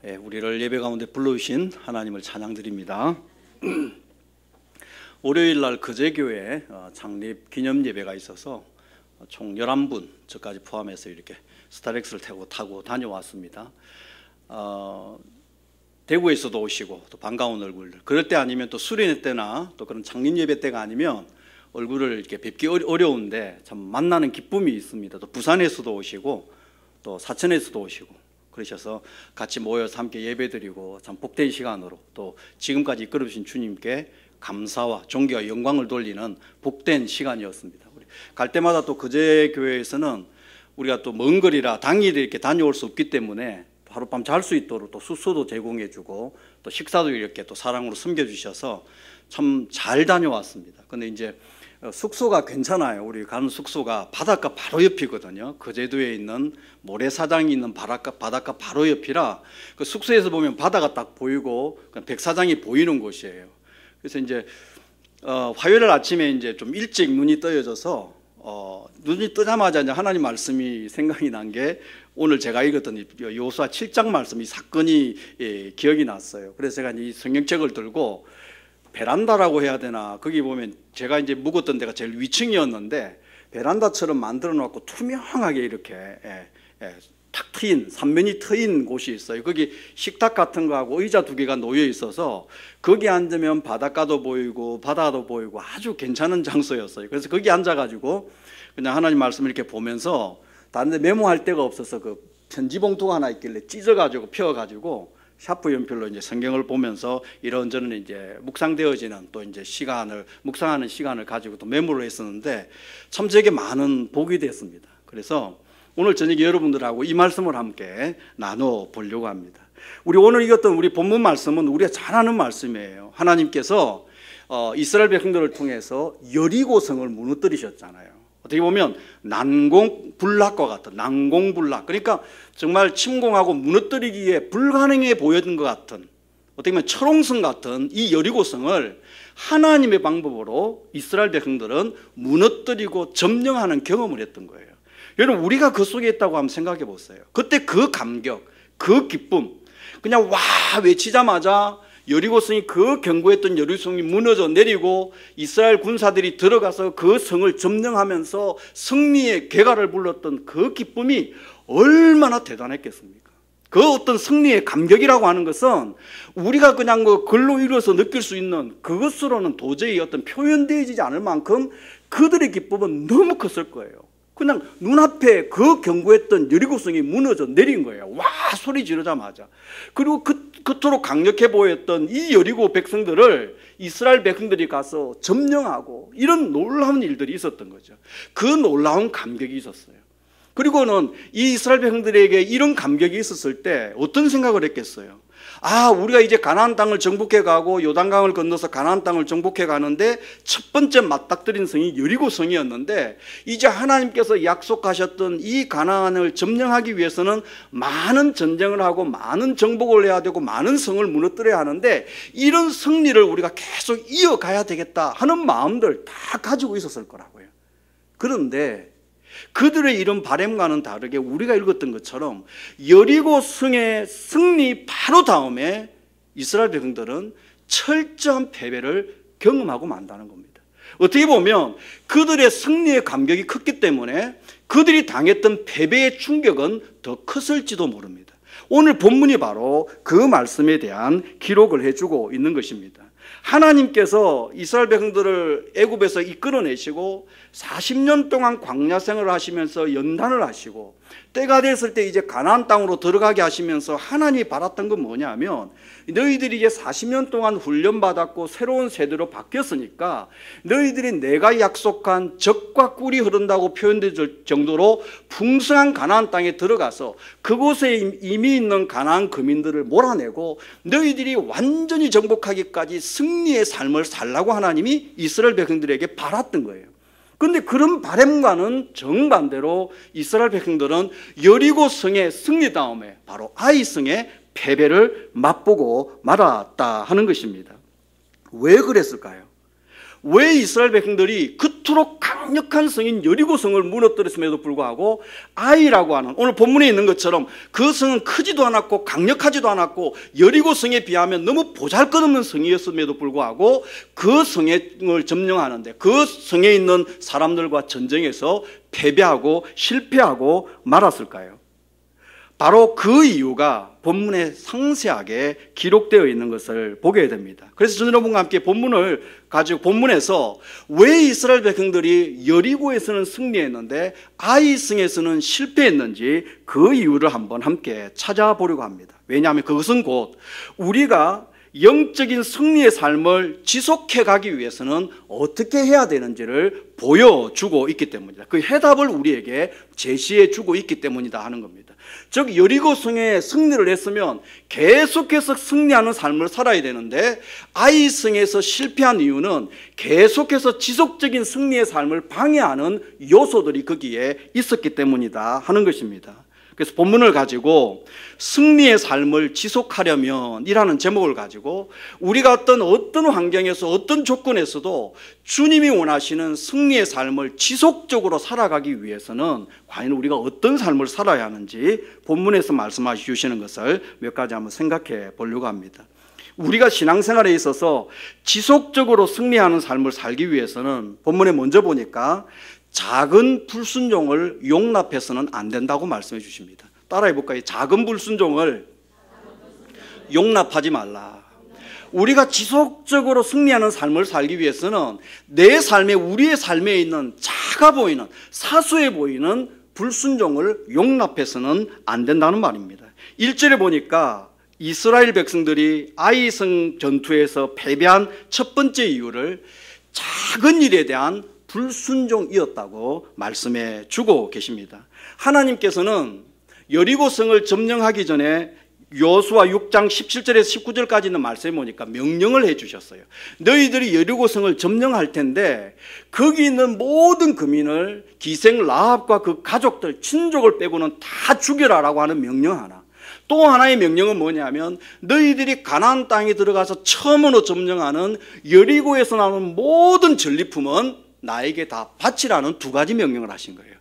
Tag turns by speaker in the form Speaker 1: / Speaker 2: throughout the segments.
Speaker 1: 우리를 예배 가운데 불러주신 하나님을 찬양드립니다. 월요일 날 거제교회 창립 기념 예배가 있어서 총 11분 저까지 포함해서 이렇게 스타렉스를 타고 다녀왔습니다. 대구에서도 오시고 또 반가운 얼굴, 그럴 때 아니면 또 수련회 때나 또 그런 창립 예배 때가 아니면 얼굴을 이렇게 뵙기 어려운데 참 만나는 기쁨이 있습니다. 또 부산에서도 오시고 또 사천에서도 오시고 그러셔서 같이 모여서 함께 예배드리고 참 복된 시간으로 또 지금까지 이끌어 주신 주님께 감사와 존귀와 영광을 돌리는 복된 시간이었습니다. 우리 갈 때마다 또 거제교회에서는 우리가 또 먼 거리라 당일 이렇게 다녀올 수 없기 때문에 하룻밤 잘 수 있도록 또 숙소도 제공해주고 또 식사도 이렇게 또 사랑으로 섬겨주셔서 참 잘 다녀왔습니다. 근데 이제 숙소가 괜찮아요. 우리 가는 숙소가 바닷가 바로 옆이거든요. 거제도에 있는 모래사장이 있는 바닷가 바로 옆이라 그 숙소에서 보면 바다가 딱 보이고 백사장이 보이는 곳이에요. 그래서 이제 화요일 아침에 이제 좀 일찍 눈이 떠져서 눈이 뜨자마자 이제 하나님 말씀이 생각이 난 게 오늘 제가 읽었던 여호수아 7장 말씀, 이 사건이 기억이 났어요. 그래서 제가 이 성경책을 들고 베란다라고 해야 되나, 거기 보면 제가 이제 묵었던 데가 제일 위층이었는데 베란다처럼 만들어 놓고 투명하게 이렇게 탁 트인, 삼면이 트인 곳이 있어요. 거기 식탁 같은 거하고 의자 2개가 놓여 있어서 거기 앉으면 바닷가도 보이고 바다도 보이고 아주 괜찮은 장소였어요. 그래서 거기 앉아가지고 그냥 하나님 말씀을 이렇게 보면서 다른 데 메모할 데가 없어서 그 편지 봉투가 하나 있길래 찢어가지고 펴가지고 샤프 연필로 이제 성경을 보면서 이런저런 이제 묵상되어지는 또 이제 묵상하는 시간을 가지고 또 메모를 했었는데 참 제게 많은 복이 됐습니다. 그래서 오늘 저녁에 여러분들하고 이 말씀을 함께 나눠 보려고 합니다. 우리 오늘 읽었던 우리 본문 말씀은 우리가 잘 아는 말씀이에요. 하나님께서 이스라엘 백성들을 통해서 여리고성을 무너뜨리셨잖아요. 어떻게 보면 난공불락과 같은, 난공불락, 그러니까 정말 침공하고 무너뜨리기에 불가능해 보였던 것 같은, 어떻게 보면 철옹성 같은 이 여리고성을 하나님의 방법으로 이스라엘 백성들은 무너뜨리고 점령하는 경험을 했던 거예요. 여러분, 우리가 그 속에 있다고 한번 생각해 보세요. 그때 그 감격, 그 기쁨, 그냥 와 외치자마자 여리고성이, 그 견고했던 여리고성이 무너져 내리고 이스라엘 군사들이 들어가서 그 성을 점령하면서 승리의 궤가를 불렀던 그 기쁨이 얼마나 대단했겠습니까? 그 어떤 승리의 감격이라고 하는 것은 우리가 그냥 글로 이루어서 느낄 수 있는 그것으로는 도저히 어떤 표현되어지지 않을 만큼 그들의 기쁨은 너무 컸을 거예요. 그냥 눈앞에 그 견고했던 여리고성이 무너져 내린 거예요. 와 소리 지르자마자. 그리고 그토록 강력해 보였던 이 여리고 백성들을 이스라엘 백성들이 가서 점령하고 이런 놀라운 일들이 있었던 거죠. 그 놀라운 감격이 있었어요. 그리고는 이 이스라엘 백성들에게 이런 감격이 있었을 때 어떤 생각을 했겠어요? 우리가 이제 가나안 땅을 정복해 가고 요단강을 건너서 가나안 땅을 정복해 가는데 첫 번째 맞닥뜨린 성이 여리고성이었는데 이제 하나님께서 약속하셨던 이 가나안을 점령하기 위해서는 많은 전쟁을 하고 많은 정복을 해야 되고 많은 성을 무너뜨려야 하는데 이런 승리를 우리가 계속 이어가야 되겠다 하는 마음들 다 가지고 있었을 거라고요. 그런데 그들의 이런 바람과는 다르게 우리가 읽었던 것처럼 여리고성의 승리 바로 다음에 이스라엘 백성들은 철저한 패배를 경험하고 만다는 겁니다. 어떻게 보면 그들의 승리의 감격이 컸기 때문에 그들이 당했던 패배의 충격은 더 컸을지도 모릅니다. 오늘 본문이 바로 그 말씀에 대한 기록을 해주고 있는 것입니다. 하나님께서 이스라엘 백성들을 애굽에서 이끌어내시고 40년 동안 광야 생활을 하시면서 연단을 하시고 때가 됐을 때 이제 가나안 땅으로 들어가게 하시면서 하나님이 바랐던 건 뭐냐면 너희들이 이제 40년 동안 훈련받았고 새로운 세대로 바뀌었으니까 너희들이 내가 약속한 젖과 꿀이 흐른다고 표현될 정도로 풍성한 가나안 땅에 들어가서 그곳에 이미 있는 가나안 거민들을 몰아내고 너희들이 완전히 정복하기까지 승리의 삶을 살라고 하나님이 이스라엘 백성들에게 바랐던 거예요. 그런데 그런 바람과는 정반대로 이스라엘 백성들은 여리고성의 승리 다음에 바로 아이성의 패배를 맛보고 말았다 하는 것입니다. 왜 그랬을까요? 왜 이스라엘 백성들이 그토록 강력한 성인 여리고성을 무너뜨렸음에도 불구하고 아이라고 하는, 오늘 본문에 있는 것처럼 그 성은 크지도 않았고 강력하지도 않았고 여리고성에 비하면 너무 보잘것없는 성이었음에도 불구하고 그 성을 점령하는데, 그 성에 있는 사람들과 전쟁에서 패배하고 실패하고 말았을까요? 바로 그 이유가 본문에 상세하게 기록되어 있는 것을 보게 됩니다. 그래서 저는 여러분과 함께 본문을 가지고, 본문에서 왜 이스라엘 백성들이 여리고에서는 승리했는데 아이성에서는 실패했는지 그 이유를 한번 함께 찾아보려고 합니다. 왜냐하면 그것은 곧 우리가 영적인 승리의 삶을 지속해 가기 위해서는 어떻게 해야 되는지를 보여주고 있기 때문이다. 그 해답을 우리에게 제시해 주고 있기 때문이다 하는 겁니다. 즉 여리고성에 승리를 했으면 계속해서 승리하는 삶을 살아야 되는데, 아이성에서 실패한 이유는 계속해서 지속적인 승리의 삶을 방해하는 요소들이 거기에 있었기 때문이다 하는 것입니다. 그래서 본문을 가지고 승리의 삶을 지속하려면 이라는 제목을 가지고 우리가 어떤 환경에서 어떤 조건에서도 주님이 원하시는 승리의 삶을 지속적으로 살아가기 위해서는 과연 우리가 어떤 삶을 살아야 하는지 본문에서 말씀하시 주시는 것을 몇 가지 한번 생각해 보려고 합니다. 우리가 신앙생활에 있어서 지속적으로 승리하는 삶을 살기 위해서는 본문에 먼저 보니까 작은 불순종을 용납해서는 안 된다고 말씀해 주십니다. 따라해 볼까요? 작은 불순종을 용납하지 말라. 우리가 지속적으로 승리하는 삶을 살기 위해서는 내 삶에, 우리의 삶에 있는 작아 보이는, 사소해 보이는 불순종을 용납해서는 안 된다는 말입니다. 1절에 보니까 이스라엘 백성들이 아이성 전투에서 패배한 첫 번째 이유를 작은 일에 대한 불순종이었다고 말씀해 주고 계십니다. 하나님께서는 여리고성을 점령하기 전에 여호수아 6장 17절에서 19절까지 있는 말씀에 보니까 명령을 해 주셨어요. 너희들이 여리고성을 점령할 텐데 거기 있는 모든 거민을, 기생 라합과 그 가족들, 친족을 빼고는 다 죽여라라고 하는 명령 하나. 또 하나의 명령은 뭐냐면 너희들이 가나안 땅에 들어가서 처음으로 점령하는 여리고에서 나오는 모든 전리품은 나에게 다 바치라는 두 가지 명령을 하신 거예요.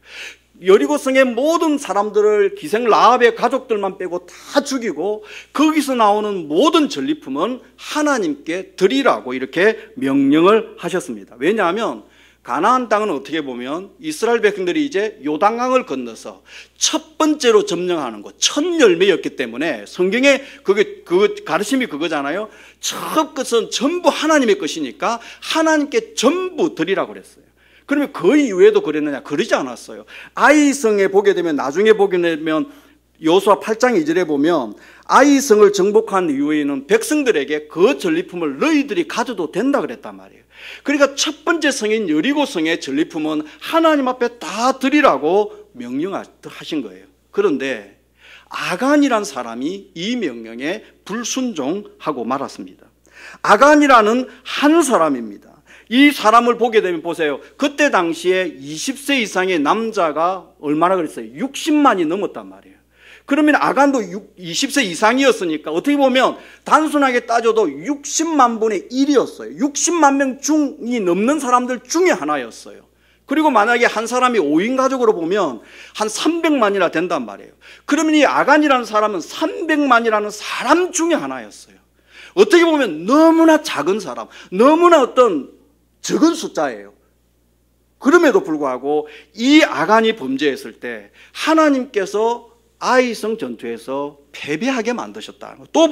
Speaker 1: 여리고성의 모든 사람들을, 기생 라합의 가족들만 빼고 다 죽이고 거기서 나오는 모든 전리품은 하나님께 드리라고 이렇게 명령을 하셨습니다. 왜냐하면 가나안 땅은 어떻게 보면 이스라엘 백성들이 이제 요단강을 건너서 첫 번째로 점령하는 것, 첫 열매였기 때문에 성경에 그 가르침이 그거잖아요. 첫 것은 전부 하나님의 것이니까 하나님께 전부 드리라고 그랬어요. 그러면 그 이후에도 그랬느냐? 그러지 않았어요. 아이성에 보게 되면, 나중에 보게 되면 여호수아 8장 2절에 보면 아이성을 정복한 이후에는 백성들에게 그 전리품을 너희들이 가져도 된다 그랬단 말이에요. 그러니까 첫 번째 성인 여리고성의 전리품은 하나님 앞에 다 드리라고 명령하신 거예요. 그런데 아간이란 사람이 이 명령에 불순종하고 말았습니다. 아간이라는 한 사람입니다. 이 사람을 보게 되면 보세요. 그때 당시에 20세 이상의 남자가 얼마나 그랬어요? 60만이 넘었단 말이에요. 그러면 아간도 20세 이상이었으니까 어떻게 보면 단순하게 따져도 60만 분의 1이었어요. 60만 명 중이 넘는 사람들 중에 하나였어요. 그리고 만약에 한 사람이 5인 가족으로 보면 한 300만이나 된단 말이에요. 그러면 이 아간이라는 사람은 300만이라는 사람 중에 하나였어요. 어떻게 보면 너무나 작은 사람, 너무나 적은 숫자예요. 그럼에도 불구하고 이 아간이 범죄했을 때 하나님께서 아이성 전투에서 패배하게 만드셨다. 또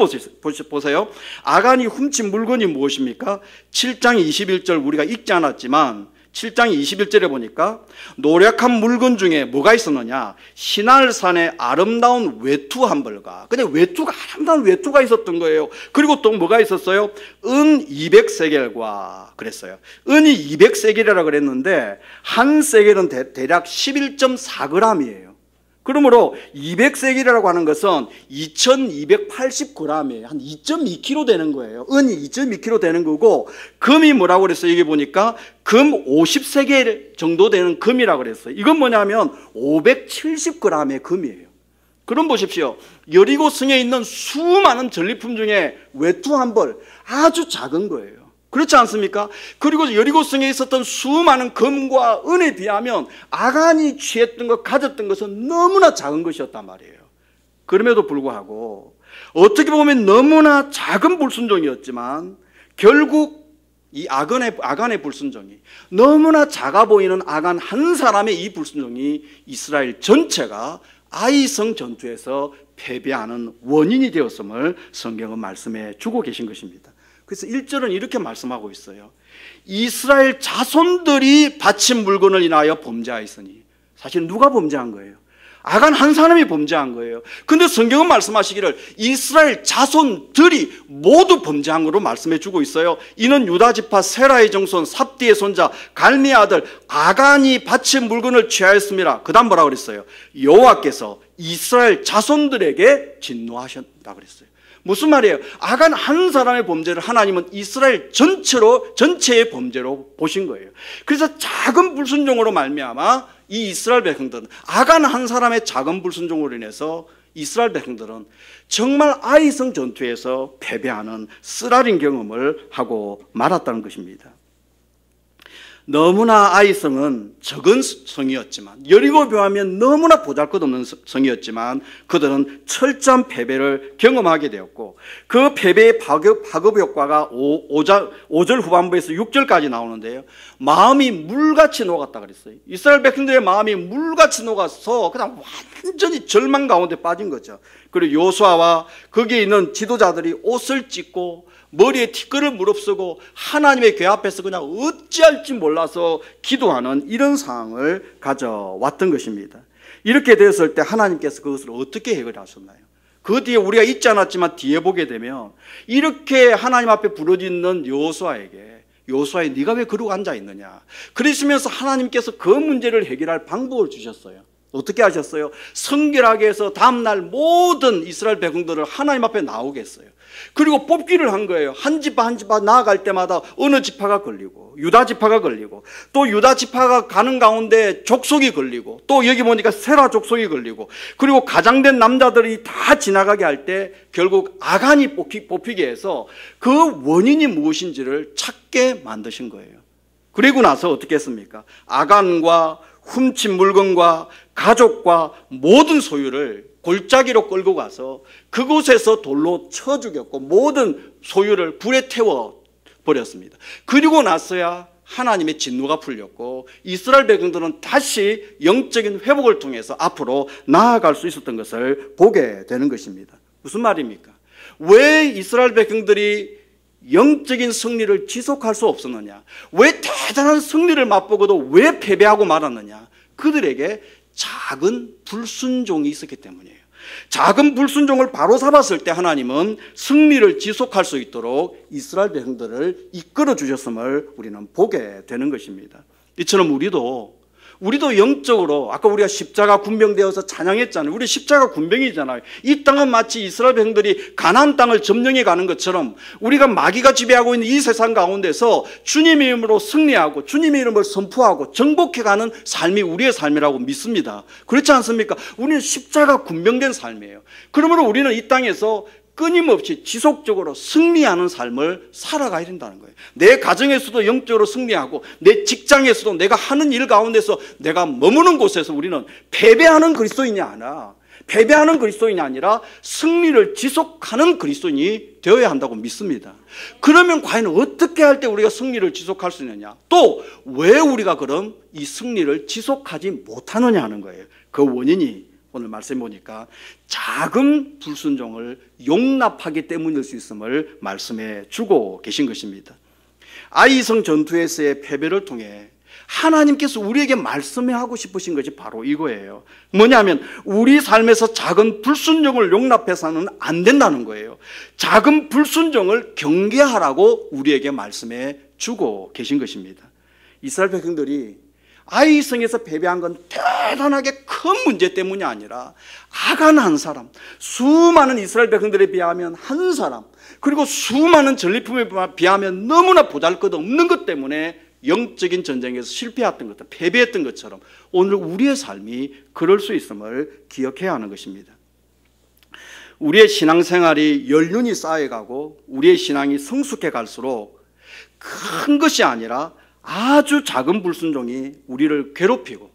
Speaker 1: 보세요. 아간이 훔친 물건이 무엇입니까? 7장 21절 우리가 읽지 않았지만 7장 21절에 보니까 노력한 물건 중에 뭐가 있었느냐? 시날산의 아름다운 외투 한 벌과, 근데 아름다운 외투가 있었던 거예요. 그리고 또 뭐가 있었어요? 은 200세겔과 그랬어요. 은이 200세겔이라고 그랬는데 한 세겔은 대략 11.4g이에요. 그러므로 200세겔이라고 하는 것은 2280g이에요. 한 2.2kg 되는 거예요. 은이 2.2kg 되는 거고, 금이 뭐라고 그랬어요? 여기 보니까 금 50세겔 정도 되는 금이라고 그랬어요. 이건 뭐냐면 570g의 금이에요. 그럼 보십시오. 여리고성에 있는 수많은 전리품 중에 외투 한 벌, 아주 작은 거예요. 그렇지 않습니까? 그리고 여리고성에 있었던 수많은 금과 은에 비하면 아간이 취했던 것, 가졌던 것은 너무나 작은 것이었단 말이에요. 그럼에도 불구하고 어떻게 보면 너무나 작은 불순종이었지만 결국 이 아간의 불순종이, 너무나 작아 보이는 아간 한 사람의 이 불순종이 이스라엘 전체가 아이성 전투에서 패배하는 원인이 되었음을 성경은 말씀해 주고 계신 것입니다. 그래서 1절은 이렇게 말씀하고 있어요. 이스라엘 자손들이 바친 물건을 인하여 범죄하였으니, 사실 누가 범죄한 거예요? 아간 한 사람이 범죄한 거예요. 근데 성경은 말씀하시기를 이스라엘 자손들이 모두 범죄한 것으로 말씀해 주고 있어요. 이는 유다 지파 세라의 정손 삽디의 손자 갈미의 아들 아간이 바친 물건을 취하였습니다. 그 다음 뭐라고 그랬어요? 여호와께서 이스라엘 자손들에게 진노하셨다 그랬어요. 무슨 말이에요? 아간 한 사람의 범죄를 하나님은 이스라엘 전체의 범죄로 보신 거예요. 그래서 작은 불순종으로 말미암아 이 이스라엘 백성들은, 아간 한 사람의 작은 불순종으로 인해서 이스라엘 백성들은 정말 아이성 전투에서 패배하는 쓰라린 경험을 하고 말았다는 것입니다. 너무나 아이성은 적은 성이었지만, 여리고에 비하면 너무나 보잘것없는 성이었지만 그들은 철저한 패배를 경험하게 되었고, 그 패배의 파급 효과가 5절 후반부에서 6절까지 나오는데요, 마음이 물같이 녹았다 그랬어요. 이스라엘 백성들의 마음이 물같이 녹아서 그냥 완전히 절망 가운데 빠진 거죠. 그리고 요수아와 거기에 있는 지도자들이 옷을 찢고 머리에 티끌을 무릅쓰고 하나님의 궤 앞에서 그냥 어찌할지 몰라서 기도하는 이런 상황을 가져왔던 것입니다. 이렇게 되었을 때 하나님께서 그것을 어떻게 해결하셨나요? 그 뒤에 우리가 잊지 않았지만 뒤에 보게 되면 이렇게 하나님 앞에 부르짖는 요수아에게, 요수아에 네가 왜 그러고 앉아있느냐, 그러시면서 하나님께서 그 문제를 해결할 방법을 주셨어요. 어떻게 하셨어요? 성결하게 해서 다음날 모든 이스라엘 백성들을 하나님 앞에 나오게 했어요. 그리고 뽑기를 한 거예요. 한 지파 한 지파 나아갈 때마다 어느 지파가 걸리고, 유다 지파가 걸리고, 또 유다 지파가 가는 가운데 족속이 걸리고, 또 여기 보니까 세라 족속이 걸리고, 그리고 가장된 남자들이 다 지나가게 할 때 결국 아간이 뽑히게 해서 그 원인이 무엇인지를 찾게 만드신 거예요. 그리고 나서 어떻게 했습니까? 아간과 훔친 물건과 가족과 모든 소유를 골짜기로 끌고 가서 그곳에서 돌로 쳐 죽였고 모든 소유를 불에 태워 버렸습니다. 그리고 나서야 하나님의 진노가 풀렸고 이스라엘 백성들은 다시 영적인 회복을 통해서 앞으로 나아갈 수 있었던 것을 보게 되는 것입니다. 무슨 말입니까? 왜 이스라엘 백성들이 영적인 승리를 지속할 수 없었느냐? 왜 대단한 승리를 맛보고도 왜 패배하고 말았느냐? 그들에게 작은 불순종이 있었기 때문이에요. 작은 불순종을 바로 잡았을 때 하나님은 승리를 지속할 수 있도록 이스라엘 백성들을 이끌어 주셨음을 우리는 보게 되는 것입니다. 이처럼 우리도 영적으로, 아까 우리가 십자가 군병되어서 찬양했잖아요. 우리 십자가 군병이잖아요. 이 땅은 마치 이스라엘 백성들이 가나안 땅을 점령해 가는 것처럼 우리가 마귀가 지배하고 있는 이 세상 가운데서 주님의 이름으로 승리하고 주님의 이름을 선포하고 정복해 가는 삶이 우리의 삶이라고 믿습니다. 그렇지 않습니까? 우리는 십자가 군병된 삶이에요. 그러므로 우리는 이 땅에서 끊임없이 지속적으로 승리하는 삶을 살아가야 된다는 거예요. 내 가정에서도 영적으로 승리하고 내 직장에서도 내가 하는 일 가운데서 내가 머무는 곳에서 우리는 패배하는 그리스도인이 아니라 승리를 지속하는 그리스도인이 되어야 한다고 믿습니다. 그러면 과연 어떻게 할 때 우리가 승리를 지속할 수 있느냐, 또 왜 우리가 그럼 이 승리를 지속하지 못하느냐 하는 거예요. 그 원인이 오늘 말씀 보니까 작은 불순종을 용납하기 때문일 수 있음을 말씀해 주고 계신 것입니다. 아이성 전투에서의 패배를 통해 하나님께서 우리에게 말씀하고 싶으신 것이 바로 이거예요. 뭐냐면 우리 삶에서 작은 불순종을 용납해서는 안 된다는 거예요. 작은 불순종을 경계하라고 우리에게 말씀해 주고 계신 것입니다. 이스라엘 백성들이 아이성에서 패배한 건 대단하게 큰 문제 때문이 아니라 아간 한 사람, 수많은 이스라엘 백성들에 비하면 한 사람, 그리고 수많은 전리품에 비하면 너무나 보잘것없는 것 때문에 영적인 전쟁에서 실패했던 것들, 패배했던 것처럼 오늘 우리의 삶이 그럴 수 있음을 기억해야 하는 것입니다. 우리의 신앙생활이 연륜이 쌓여가고 우리의 신앙이 성숙해 갈수록 큰 것이 아니라 아주 작은 불순종이 우리를 괴롭히고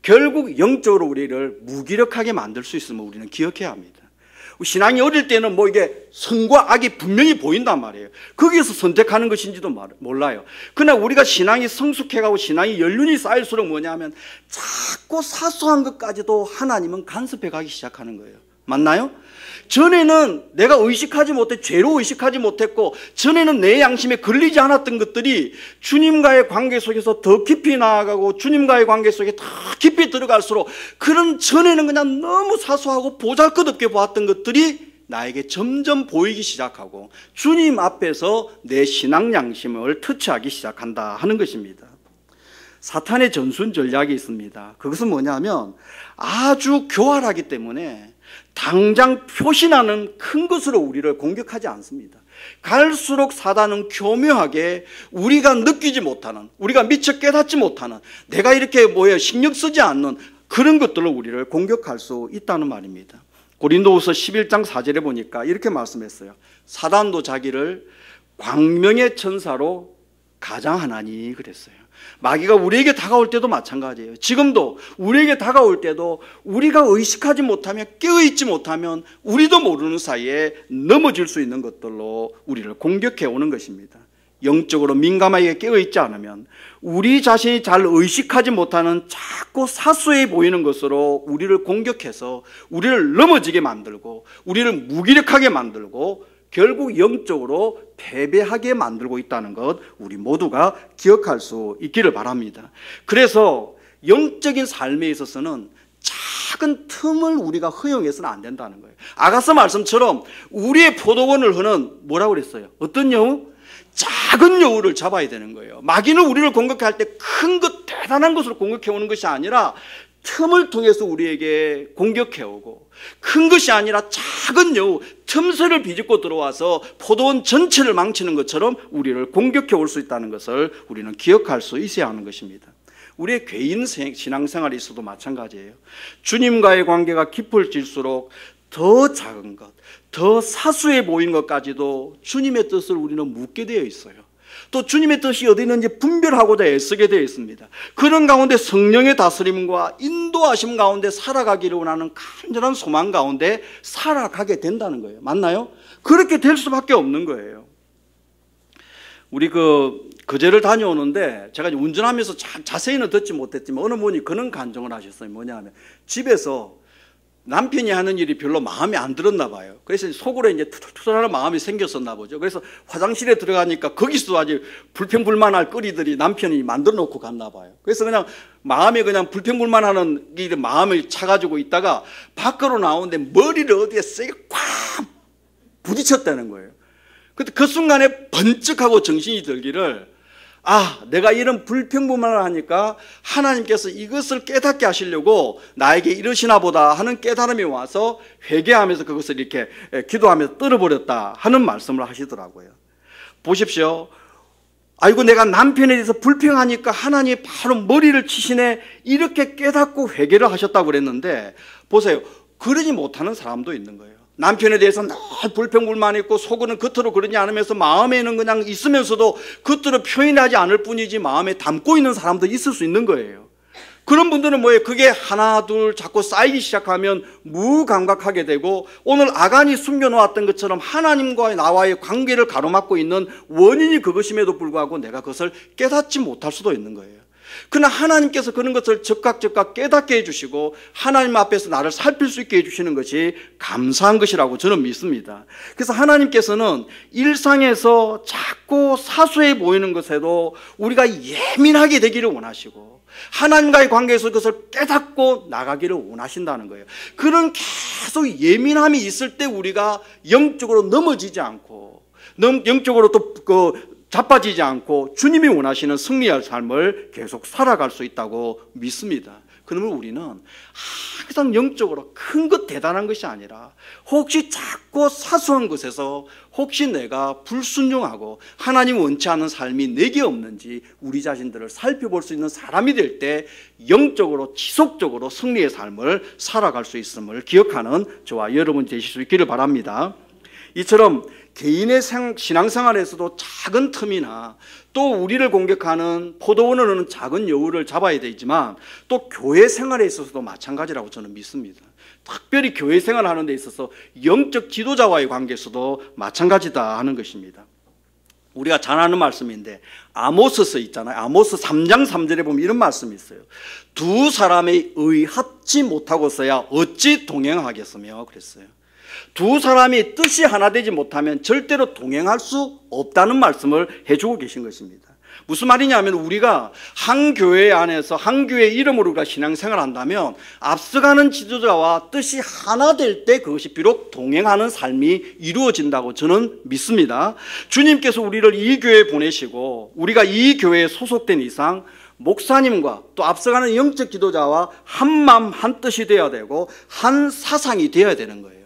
Speaker 1: 결국 영적으로 우리를 무기력하게 만들 수 있음을 우리는 기억해야 합니다. 신앙이 어릴 때는 뭐 이게 선과 악이 분명히 보인단 말이에요. 거기에서 선택하는 것인지도 몰라요. 그러나 우리가 신앙이 성숙해가고 신앙이 연륜이 쌓일수록 뭐냐면 자꾸 사소한 것까지도 하나님은 간섭해 가기 시작하는 거예요. 맞나요? 전에는 내가 의식하지 못해 죄로 의식하지 못했고 전에는 내 양심에 걸리지 않았던 것들이 주님과의 관계 속에서 더 깊이 나아가고 주님과의 관계 속에 더 깊이 들어갈수록 그런 전에는 그냥 너무 사소하고 보잘것없게 보았던 것들이 나에게 점점 보이기 시작하고 주님 앞에서 내 신앙 양심을 터치하기 시작한다 하는 것입니다. 사탄의 전순 전략이 있습니다. 그것은 뭐냐면 아주 교활하기 때문에 당장 표시나는 큰 것으로 우리를 공격하지 않습니다. 갈수록 사단은 교묘하게 우리가 느끼지 못하는, 우리가 미처 깨닫지 못하는, 내가 이렇게 신경 쓰지 않는 그런 것들로 우리를 공격할 수 있다는 말입니다. 고린도후서 11장 4절에 보니까 이렇게 말씀했어요. 사단도 자기를 광명의 천사로 가장하나니 그랬어요. 마귀가 우리에게 다가올 때도 마찬가지예요. 지금도 우리에게 다가올 때도 우리가 의식하지 못하면, 깨어있지 못하면 우리도 모르는 사이에 넘어질 수 있는 것들로 우리를 공격해 오는 것입니다. 영적으로 민감하게 깨어있지 않으면 우리 자신이 잘 의식하지 못하는 자꾸 사소해 보이는 것으로 우리를 공격해서 우리를 넘어지게 만들고 우리를 무기력하게 만들고 결국 영적으로 패배하게 만들고 있다는 것 우리 모두가 기억할 수 있기를 바랍니다. 그래서 영적인 삶에 있어서는 작은 틈을 우리가 허용해서는 안 된다는 거예요. 아가서 말씀처럼 우리의 포도원을 흐는 뭐라고 그랬어요? 어떤 여우? 작은 여우를 잡아야 되는 거예요. 마귀는 우리를 공격할 때 큰 것, 대단한 것으로 공격해 오는 것이 아니라 틈을 통해서 우리에게 공격해 오고 큰 것이 아니라 작은 여우, 틈새를 비집고 들어와서 포도원 전체를 망치는 것처럼 우리를 공격해 올 수 있다는 것을 우리는 기억할 수 있어야 하는 것입니다. 우리의 개인 신앙생활에 있어도 마찬가지예요. 주님과의 관계가 깊어질수록 더 작은 것, 더 사소해 보이는 것까지도 주님의 뜻을 우리는 묻게 되어 있어요. 또 주님의 뜻이 어디 있는지 분별하고자 애쓰게 되어 있습니다. 그런 가운데 성령의 다스림과 인도하심 가운데 살아가기를 원하는 간절한 소망 가운데 살아가게 된다는 거예요. 맞나요? 그렇게 될 수밖에 없는 거예요. 우리 거제를 다녀오는데 제가 운전하면서 자세히는 듣지 못했지만 어느 분이 그런 간증을 하셨어요. 뭐냐 하면 집에서 남편이 하는 일이 별로 마음에 안 들었나 봐요. 그래서 속으로 이제 투덜투덜하는 마음이 생겼었나 보죠. 그래서 화장실에 들어가니까 거기서도 아주 불평불만할 거리들이 남편이 만들어 놓고 갔나 봐요. 그래서 그냥 마음에 그냥 불평불만하는 게 마음을 차가지고 있다가 밖으로 나오는데 머리를 어디에 세게 꽉 부딪혔다는 거예요. 근데 그 순간에 번쩍하고 정신이 들기를 내가 이런 불평불만을 하니까 하나님께서 이것을 깨닫게 하시려고 나에게 이러시나 보다 하는 깨달음이 와서 회개하면서 그것을 이렇게 기도하면서 떨어버렸다 하는 말씀을 하시더라고요. 보십시오. 아이고 내가 남편에 대해서 불평하니까 하나님이 바로 머리를 치시네 이렇게 깨닫고 회개를 하셨다고 그랬는데 보세요. 그러지 못하는 사람도 있는 거예요. 남편에 대해서 늘 불평불만이 있고 속으로는 겉으로 그러지 않으면서 마음에는 그냥 있으면서도 겉으로 표현하지 않을 뿐이지 마음에 담고 있는 사람도 있을 수 있는 거예요. 그런 분들은 뭐예요? 그게 하나 둘 자꾸 쌓이기 시작하면 무감각하게 되고 오늘 아간이 숨겨놓았던 것처럼 하나님과 나와의 관계를 가로막고 있는 원인이 그것임에도 불구하고 내가 그것을 깨닫지 못할 수도 있는 거예요. 그러나 하나님께서 그런 것을 즉각 깨닫게 해주시고 하나님 앞에서 나를 살필 수 있게 해주시는 것이 감사한 것이라고 저는 믿습니다. 그래서 하나님께서는 일상에서 자꾸 사소해 보이는 것에도 우리가 예민하게 되기를 원하시고 하나님과의 관계에서 그것을 깨닫고 나가기를 원하신다는 거예요. 그런 계속 예민함이 있을 때 우리가 영적으로 넘어지지 않고 영적으로 또 자빠지지 않고 주님이 원하시는 승리할 삶을 계속 살아갈 수 있다고 믿습니다. 그러면 우리는 항상 영적으로 큰 것 대단한 것이 아니라 혹시 작고 사소한 것에서 혹시 내가 불순종하고 하나님 원치 않는 삶이 내게 없는지 우리 자신들을 살펴볼 수 있는 사람이 될 때 영적으로 지속적으로 승리의 삶을 살아갈 수 있음을 기억하는 저와 여러분 되실 수 있기를 바랍니다. 이처럼 개인의 신앙생활에서도 작은 틈이나 또 우리를 공격하는 포도원을 하는 작은 여우를 잡아야 되지만 또 교회 생활에 있어서도 마찬가지라고 저는 믿습니다. 특별히 교회 생활하는 데 있어서 영적 지도자와의 관계에서도 마찬가지다 하는 것입니다. 우리가 잘 아는 말씀인데 아모스서 있잖아요. 아모스 3장 3절에 보면 이런 말씀이 있어요. 두 사람이 의합지 못하고서야 어찌 동행하겠으며 그랬어요. 두 사람이 뜻이 하나 되지 못하면 절대로 동행할 수 없다는 말씀을 해주고 계신 것입니다. 무슨 말이냐면 우리가 한 교회 안에서 한 교회 이름으로 우리가 신앙생활을 한다면 앞서가는 지도자와 뜻이 하나 될 때 그것이 비록 동행하는 삶이 이루어진다고 저는 믿습니다. 주님께서 우리를 이 교회에 보내시고 우리가 이 교회에 소속된 이상 목사님과 또 앞서가는 영적 지도자와 한 마음 한 뜻이 되어야 되고 한 사상이 되어야 되는 거예요.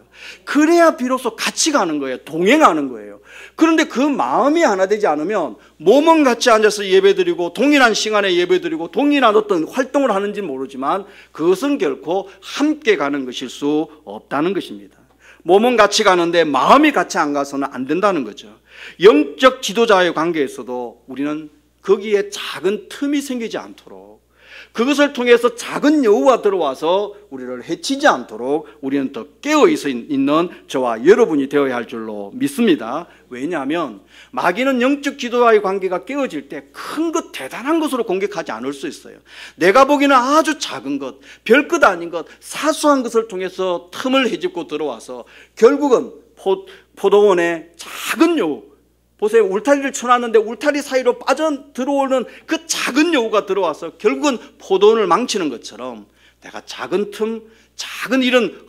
Speaker 1: 그래야 비로소 같이 가는 거예요. 동행하는 거예요. 그런데 그 마음이 하나 되지 않으면 몸은 같이 앉아서 예배드리고 동일한 시간에 예배드리고 동일한 어떤 활동을 하는지 모르지만 그것은 결코 함께 가는 것일 수 없다는 것입니다. 몸은 같이 가는데 마음이 같이 안 가서는 안 된다는 거죠. 영적 지도자의 관계에서도 우리는 거기에 작은 틈이 생기지 않도록 그것을 통해서 작은 여우가 들어와서 우리를 해치지 않도록 우리는 더 깨어있어 있는 저와 여러분이 되어야 할 줄로 믿습니다. 왜냐하면 마귀는 영적 지도와의 관계가 깨어질 때 큰 것, 대단한 것으로 공격하지 않을 수 있어요. 내가 보기에는 아주 작은 것, 별것 아닌 것, 사소한 것을 통해서 틈을 헤집고 들어와서 결국은 포도원에 작은 여우, 보세요. 울타리를 쳐놨는데 울타리 사이로 빠져 들어오는 그 작은 여우가 들어와서 결국은 포도원을 망치는 것처럼 내가 작은 틈, 작은 이런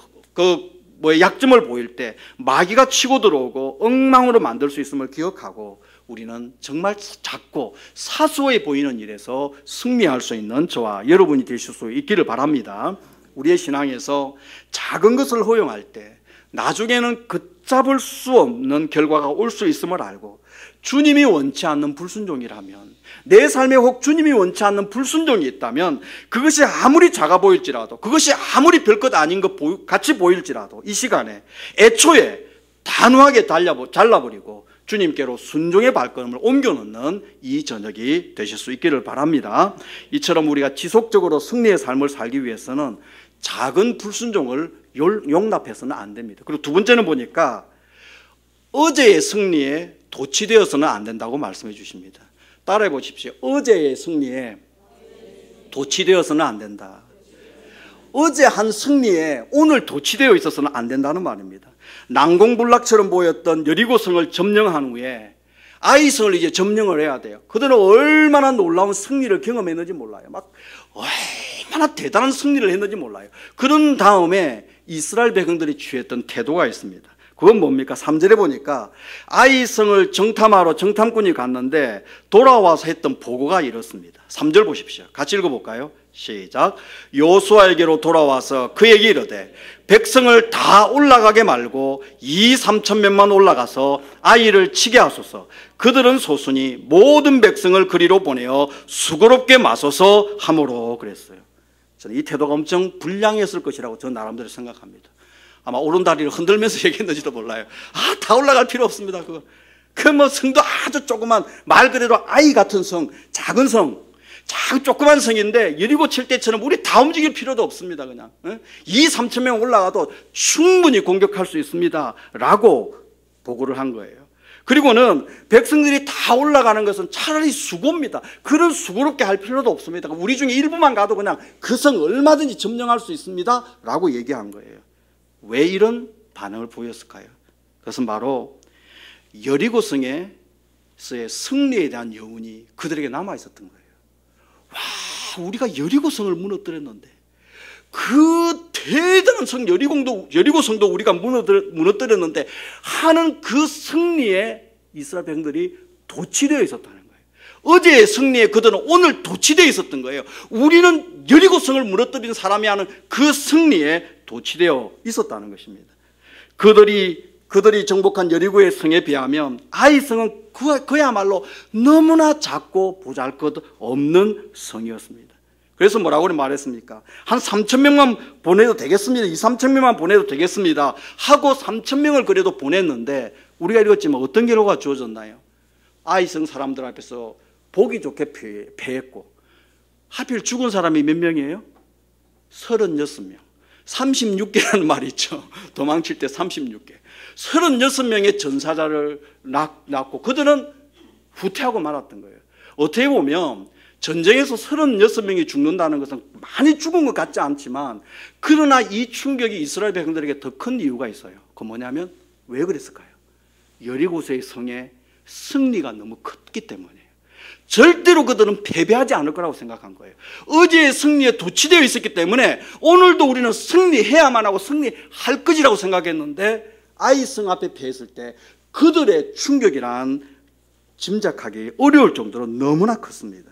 Speaker 1: 약점을 보일 때 마귀가 치고 들어오고 엉망으로 만들 수 있음을 기억하고 우리는 정말 작고 사소해 보이는 일에서 승리할 수 있는 저와 여러분이 되실 수 있기를 바랍니다. 우리의 신앙에서 작은 것을 허용할 때 나중에는 걷잡을 수 없는 결과가 올 수 있음을 알고 주님이 원치 않는 불순종이라면 내 삶에 혹 주님이 원치 않는 불순종이 있다면 그것이 아무리 작아 보일지라도 그것이 아무리 별것 아닌 것 같이 보일지라도 이 시간에 애초에 단호하게 잘라버리고 주님께로 순종의 발걸음을 옮겨놓는 이 저녁이 되실 수 있기를 바랍니다. 이처럼 우리가 지속적으로 승리의 삶을 살기 위해서는 작은 불순종을 용납해서는 안 됩니다. 그리고 두 번째는 보니까 어제의 승리에 도취되어서는 안 된다고 말씀해 주십니다. 따라해 보십시오. 어제의 승리에 도취되어서는 안 된다. 어제 한 승리에 오늘 도취되어 있어서는 안 된다는 말입니다. 난공불락처럼 보였던 여리고성을 점령한 후에 아이성을 이제 점령을 해야 돼요. 그들은 얼마나 놀라운 승리를 경험했는지 몰라요. 막 얼마나 대단한 승리를 했는지 몰라요. 그런 다음에 이스라엘 백성들이 취했던 태도가 있습니다. 그건 뭡니까? 3절에 보니까 아이성을 정탐하러 정탐꾼이 갔는데 돌아와서 했던 보고가 이렇습니다. 3절 보십시오. 같이 읽어볼까요? 시작. 여호수아에게로 돌아와서 그에게 이르되 백성을 다 올라가게 말고 2~3천명만 올라가서 아이를 치게 하소서. 그들은 소순이 모든 백성을 그리로 보내어 수고롭게 마소서 하므로 그랬어요. 저는 이 태도가 엄청 불량했을 것이라고 저 나름대로 생각합니다. 아마 오른다리를 흔들면서 얘기했는지도 몰라요. 다 올라갈 필요 없습니다. 그 성도 아주 조그만 말 그대로 아이 같은 성, 작은 성, 조그만 성인데 여리고 칠 때처럼 우리 다 움직일 필요도 없습니다. 그냥 2~3천명 올라가도 충분히 공격할 수 있습니다. 라고 보고를 한 거예요. 그리고는 백성들이 다 올라가는 것은 차라리 수고입니다. 그런 수고롭게 할 필요도 없습니다. 우리 중에 일부만 가도 그냥 그 성 얼마든지 점령할 수 있습니다. 라고 얘기한 거예요. 왜 이런 반응을 보였을까요? 그것은 바로 여리고성에서의 승리에 대한 여운이 그들에게 남아있었던 거예요. 와, 우리가 여리고성을 무너뜨렸는데 그 대단한 성 여리고성도 우리가 무너뜨렸는데 하는 그 승리에 이스라엘 백성들이 도취되어 있었다는 거예요. 어제의 승리에 그들은 오늘 도취되어 있었던 거예요. 우리는 여리고성을 무너뜨린 사람이 하는 그 승리에 도취되어 있었다는 것입니다. 그들이 정복한 여리고의 성에 비하면 아이성은 그야말로 너무나 작고 보잘것없는 성이었습니다. 그래서 뭐라고 말했습니까? 한 3,000명만 보내도 되겠습니다. 2,000~3,000명만 보내도 되겠습니다. 하고 3,000명을 그래도 보냈는데 우리가 읽었지만 어떤 결과가 주어졌나요? 아이성 사람들 앞에서 보기 좋게 패했고, 하필 죽은 사람이 몇 명이에요? 36명. 36개라는 말이 있죠. 도망칠 때 36개. 36명의 전사자를 낳고 그들은 후퇴하고 말았던 거예요. 어떻게 보면 전쟁에서 36명이 죽는다는 것은 많이 죽은 것 같지 않지만, 그러나 이 충격이 이스라엘 백성들에게 더 큰 이유가 있어요. 그 뭐냐면 왜 그랬을까요? 여리고의 성의 승리가 너무 컸기 때문이에요. 절대로 그들은 패배하지 않을 거라고 생각한 거예요. 어제의 승리에 도취되어 있었기 때문에 오늘도 우리는 승리해야만 하고 승리할 것이라고 생각했는데, 아이성 앞에 패했을 때 그들의 충격이란 짐작하기 어려울 정도로 너무나 컸습니다.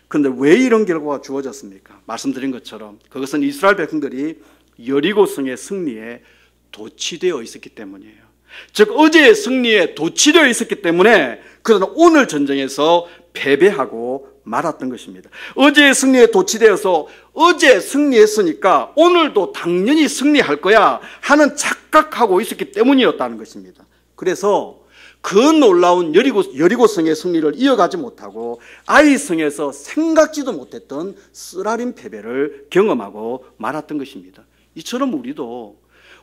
Speaker 1: 그런데 왜 이런 결과가 주어졌습니까? 말씀드린 것처럼 그것은 이스라엘 백성들이 여리고성의 승리에 도취되어 있었기 때문이에요. 즉 어제의 승리에 도취되어 있었기 때문에 그들은 오늘 전쟁에서 패배하고 말았던 것입니다. 어제의 승리에 도취되어서 어제 승리했으니까 오늘도 당연히 승리할 거야 하는 착각하고 있었기 때문이었다는 것입니다. 그래서 그 놀라운 여리고성의 승리를 이어가지 못하고 아이성에서 생각지도 못했던 쓰라린 패배를 경험하고 말았던 것입니다. 이처럼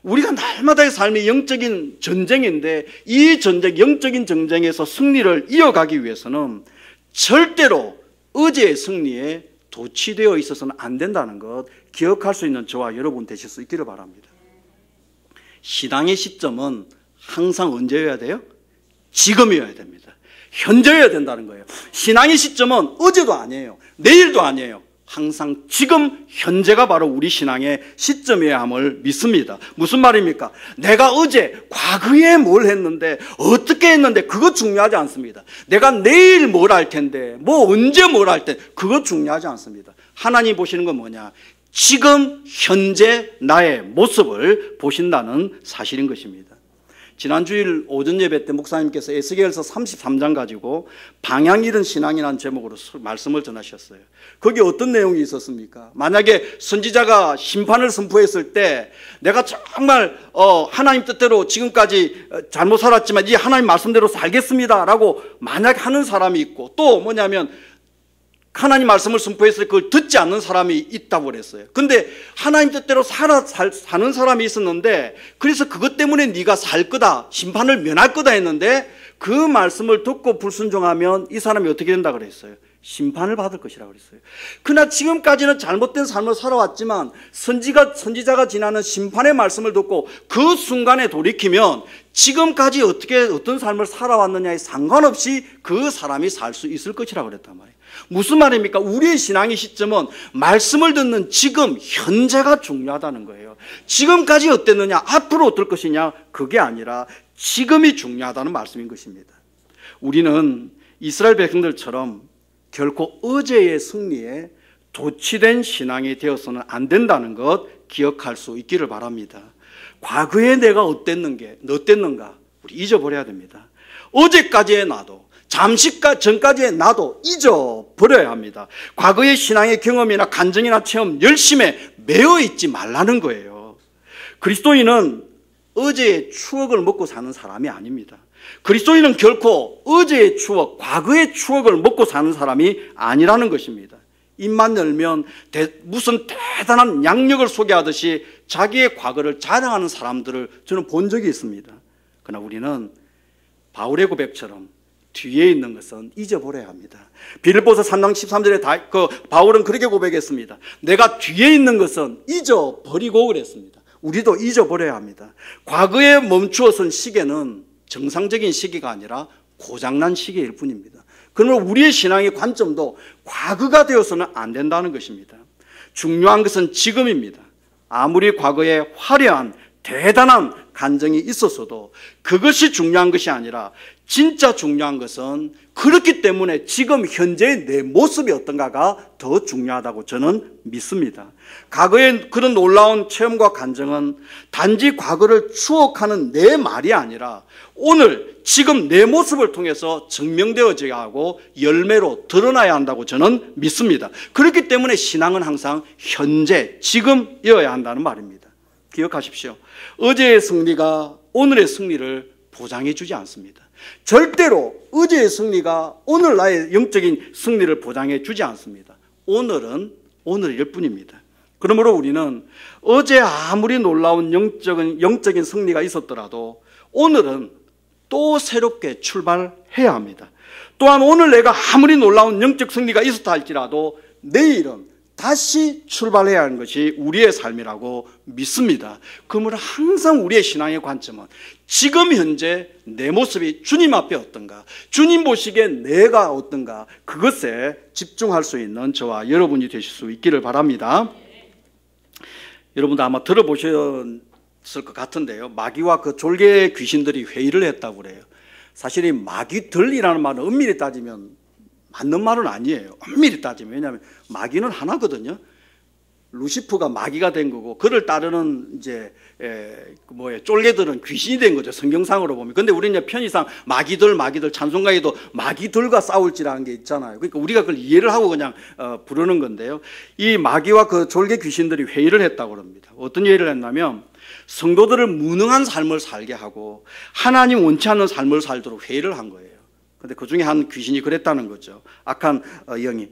Speaker 1: 우리가 날마다의 삶이 영적인 전쟁인데, 이 영적인 전쟁에서 승리를 이어가기 위해서는 절대로 어제의 승리에 도취되어 있어서는 안 된다는 것 기억할 수 있는 저와 여러분 되실 수 있기를 바랍니다. 신앙의 시점은 항상 언제여야 돼요? 지금이어야 됩니다. 현재여야 된다는 거예요. 신앙의 시점은 어제도 아니에요. 내일도 아니에요. 항상 지금 현재가 바로 우리 신앙의 시점이어야 함을 믿습니다. 무슨 말입니까? 내가 어제 과거에 뭘 했는데 어떻게 했는데 그것 중요하지 않습니다. 내가 내일 뭘 할 텐데 언제 뭘 할 때 그것 중요하지 않습니다. 하나님 보시는 건 뭐냐? 지금 현재 나의 모습을 보신다는 사실인 것입니다. 지난 주일 오전 예배 때 목사님께서 에스겔서 33장 가지고 방향 잃은 신앙이라는 제목으로 말씀을 전하셨어요. 거기 어떤 내용이 있었습니까? 만약에 선지자가 심판을 선포했을 때 내가 정말 하나님 뜻대로 지금까지 잘못 살았지만 이 하나님 말씀대로 살겠습니다 라고 만약 하는 사람이 있고, 또 뭐냐면 하나님 말씀을 선포했을 때 그걸 듣지 않는 사람이 있다고 그랬어요. 근데 하나님 뜻대로 사는 사람이 있었는데, 그래서 그것 때문에 네가 살 거다, 심판을 면할 거다 했는데 그 말씀을 듣고 불순종하면 이 사람이 어떻게 된다 그랬어요? 심판을 받을 것이라고 그랬어요. 그러나 지금까지는 잘못된 삶을 살아왔지만 선지자가 지나는 심판의 말씀을 듣고 그 순간에 돌이키면 지금까지 어떤 삶을 살아왔느냐에 상관없이 그 사람이 살 수 있을 것이라고 그랬단 말이에요. 무슨 말입니까? 우리의 신앙의 시점은 말씀을 듣는 지금 현재가 중요하다는 거예요. 지금까지 어땠느냐, 앞으로 어떨 것이냐, 그게 아니라 지금이 중요하다는 말씀인 것입니다. 우리는 이스라엘 백성들처럼 결코 어제의 승리에 도취된 신앙이 되어서는 안 된다는 것 기억할 수 있기를 바랍니다. 과거에 내가 어땠는가 우리 잊어버려야 됩니다. 어제까지의 나도, 잠시 전까지의 나도 잊어버려야 합니다. 과거의 신앙의 경험이나 간증이나 체험, 열심에 매여 있지 말라는 거예요. 그리스도인은 어제의 추억을 먹고 사는 사람이 아닙니다. 그리스도인은 결코 어제의 추억, 과거의 추억을 먹고 사는 사람이 아니라는 것입니다. 입만 열면 무슨 대단한 양력을 소개하듯이 자기의 과거를 자랑하는 사람들을 저는 본 적이 있습니다. 그러나 우리는 바울의 고백처럼 뒤에 있는 것은 잊어버려야 합니다. 빌립보서 3장 13절에 바울은 그렇게 고백했습니다. 내가 뒤에 있는 것은 잊어버리고 그랬습니다. 우리도 잊어버려야 합니다. 과거에 멈추어 선 시계는 정상적인 시기가 아니라 고장난 시기일 뿐입니다. 그러면 우리의 신앙의 관점도 과거가 되어서는 안 된다는 것입니다. 중요한 것은 지금입니다. 아무리 과거에 화려한 대단한 간증이 있었어도 그것이 중요한 것이 아니라 진짜 중요한 것은 그렇기 때문에 지금 현재의 내 모습이 어떤가가 더 중요하다고 저는 믿습니다. 과거의 그런 놀라운 체험과 간증은 단지 과거를 추억하는 내 말이 아니라 오늘 지금 내 모습을 통해서 증명되어져야 하고 열매로 드러나야 한다고 저는 믿습니다. 그렇기 때문에 신앙은 항상 현재, 지금이어야 한다는 말입니다. 기억하십시오. 어제의 승리가 오늘의 승리를 보장해 주지 않습니다. 절대로 어제의 승리가 오늘 나의 영적인 승리를 보장해 주지 않습니다. 오늘은 오늘일 뿐입니다. 그러므로 우리는 어제 아무리 놀라운 영적인 승리가 있었더라도 오늘은 또 새롭게 출발해야 합니다. 또한 오늘 내가 아무리 놀라운 영적 승리가 있었다 할지라도 내일은 다시 출발해야 하는 것이 우리의 삶이라고 믿습니다. 그러므로 항상 우리의 신앙의 관점은 지금 현재 내 모습이 주님 앞에 어떤가, 주님 보시기에 내가 어떤가, 그것에 집중할 수 있는 저와 여러분이 되실 수 있기를 바랍니다. 여러분도 아마 들어보셨을 것 같은데요, 마귀와 그 졸개 귀신들이 회의를 했다고 그래요. 사실 이 마귀들이라는 말은 엄밀히 따지면 맞는 말은 아니에요. 엄밀히 따지면. 왜냐하면 마귀는 하나거든요. 루시프가 마귀가 된 거고 그를 따르는 이제 쫄개들은 귀신이 된 거죠. 성경상으로 보면. 근데 우리는 이제 편의상 마귀들 찬송가에도 마귀들과 싸울지라는 게 있잖아요. 그러니까 우리가 그걸 이해를 하고 그냥 부르는 건데요. 이 마귀와 그 졸개 귀신들이 회의를 했다고 합니다. 어떤 회의를 했냐면 성도들을 무능한 삶을 살게 하고 하나님 원치 않는 삶을 살도록 회의를 한 거예요. 근데 그 중에 한 귀신이 그랬다는 거죠. 악한 영이.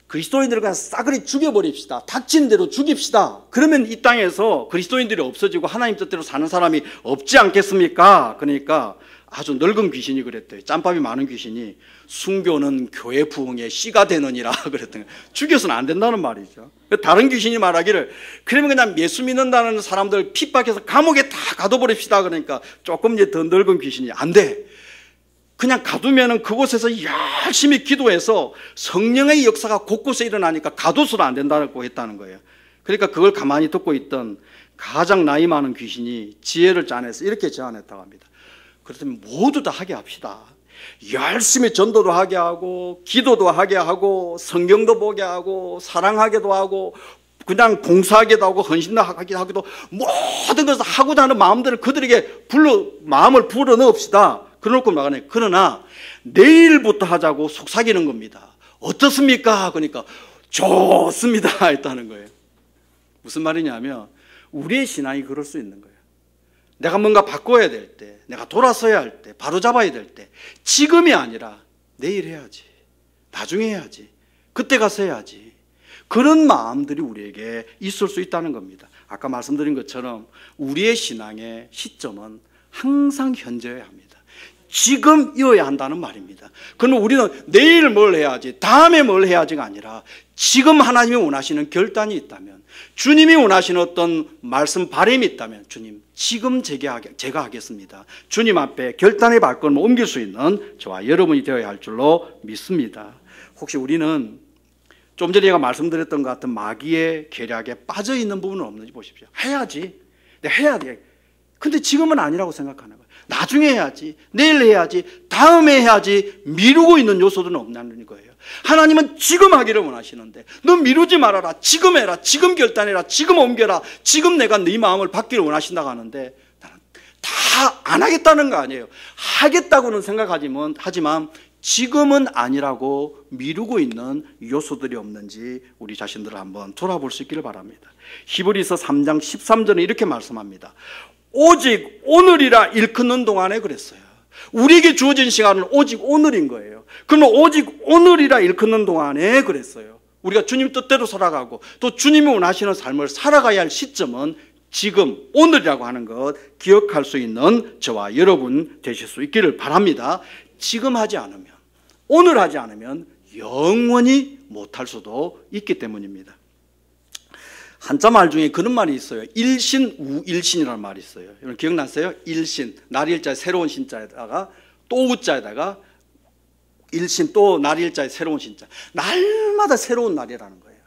Speaker 1: 그리스도인들을 그냥 싸그리 죽여버립시다. 닥친 대로 죽입시다. 그러면 이 땅에서 그리스도인들이 없어지고 하나님 뜻대로 사는 사람이 없지 않겠습니까? 그러니까 아주 늙은 귀신이 그랬대요. 짬밥이 많은 귀신이 순교는 교회 부흥의 씨가 되느니라 그랬던 거예요. 죽여서는 안 된다는 말이죠. 다른 귀신이 말하기를 그러면 그냥 예수 믿는다는 사람들 핍박해서 감옥에 다 가둬버립시다. 그러니까 조금 이제 더 늙은 귀신이 안 돼. 그냥 가두면은 그곳에서 열심히 기도해서 성령의 역사가 곳곳에 일어나니까 가둬서도 안 된다고 했다는 거예요. 그러니까 그걸 가만히 듣고 있던 가장 나이 많은 귀신이 지혜를 짜내서 이렇게 제안했다고 합니다. 그렇다면 모두 다 하게 합시다. 열심히 전도도 하게 하고 기도도 하게 하고 성경도 보게 하고 사랑하게도 하고 그냥 봉사하기도 하고 헌신도 하기도 모든 것을 하고자 하는 마음들을 그들에게 마음을 불어넣읍시다. 그러놓고 나가네. 그러나 내일부터 하자고 속삭이는 겁니다. 어떻습니까? 그러니까 좋습니다 했다는 거예요. 무슨 말이냐면 우리의 신앙이 그럴 수 있는 거예요. 내가 뭔가 바꿔야 될 때, 내가 돌아서야 할 때, 바로잡아야 될 때 지금이 아니라 내일 해야지, 나중에 해야지, 그때 가서 해야지, 그런 마음들이 우리에게 있을 수 있다는 겁니다. 아까 말씀드린 것처럼 우리의 신앙의 시점은 항상 현재여야 합니다. 지금이어야 한다는 말입니다. 그러면 우리는 내일 뭘 해야지, 다음에 뭘 해야지가 아니라 지금 하나님이 원하시는 결단이 있다면, 주님이 원하시는 어떤 말씀 바람이 있다면 주님 지금 제가 하겠습니다. 주님 앞에 결단의 발걸음을 옮길 수 있는 저와 여러분이 되어야 할 줄로 믿습니다. 혹시 우리는 좀 전에 제가 말씀드렸던 것 같은 마귀의 계략에 빠져있는 부분은 없는지 보십시오. 해야지, 해야 돼. 근데 지금은 아니라고 생각하는 거예요. 나중에 해야지, 내일 해야지, 다음에 해야지 미루고 있는 요소들은 없다는 거예요. 하나님은 지금 하기를 원하시는데 너 미루지 말아라, 지금 해라, 지금 결단해라, 지금 옮겨라, 지금 내가 네 마음을 받기를 원하신다고 하는데 나는 다 안 하겠다는 거 아니에요. 하겠다고는 하지만 지금은 아니라고 미루고 있는 요소들이 없는지 우리 자신들을 한번 돌아볼 수 있기를 바랍니다. 히브리서 3장 13절에 이렇게 말씀합니다. 오직 오늘이라 일컫는 동안에 그랬어요. 우리에게 주어진 시간은 오직 오늘인 거예요. 그러면 오직 오늘이라 일컫는 동안에 그랬어요. 우리가 주님 뜻대로 살아가고 또 주님이 원하시는 삶을 살아가야 할 시점은 지금 오늘이라고 하는 것 기억할 수 있는 저와 여러분 되실 수 있기를 바랍니다. 지금 하지 않으면, 오늘 하지 않으면 영원히 못할 수도 있기 때문입니다. 한자 말 중에 그런 말이 있어요. 일신, 우일신이라는 말이 있어요. 여러분 기억나세요? 일신, 날일자에 새로운 신자에다가 또 우자에다가 일신, 또 날일자에 새로운 신자. 날마다 새로운 날이라는 거예요.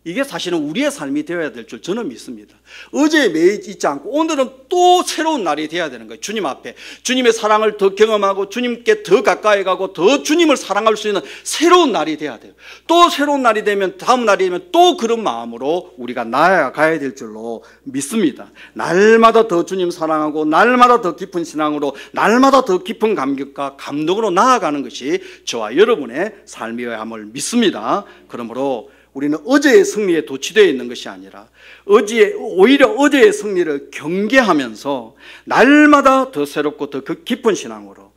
Speaker 1: 이게 사실은 우리의 삶이 되어야 될 줄 저는 믿습니다. 어제에 매여 있지 않고 오늘은 또 새로운 날이 되어야 되는 거예요. 주님 앞에 주님의 사랑을 더 경험하고 주님께 더 가까이 가고 더 주님을 사랑할 수 있는 새로운 날이 되어야 돼요. 또 새로운 날이 되면 다음 날이 되면 또 그런 마음으로 우리가 나아가야 될 줄로 믿습니다. 날마다 더 주님 사랑하고 날마다 더 깊은 신앙으로 날마다 더 깊은 감격과 감동으로 나아가는 것이 저와 여러분의 삶이어야 함을 믿습니다. 그러므로 우리는 어제의 승리에 도취되어 있는 것이 아니라 오히려 어제의 승리를 경계하면서 날마다 더 새롭고 더 깊은 신앙으로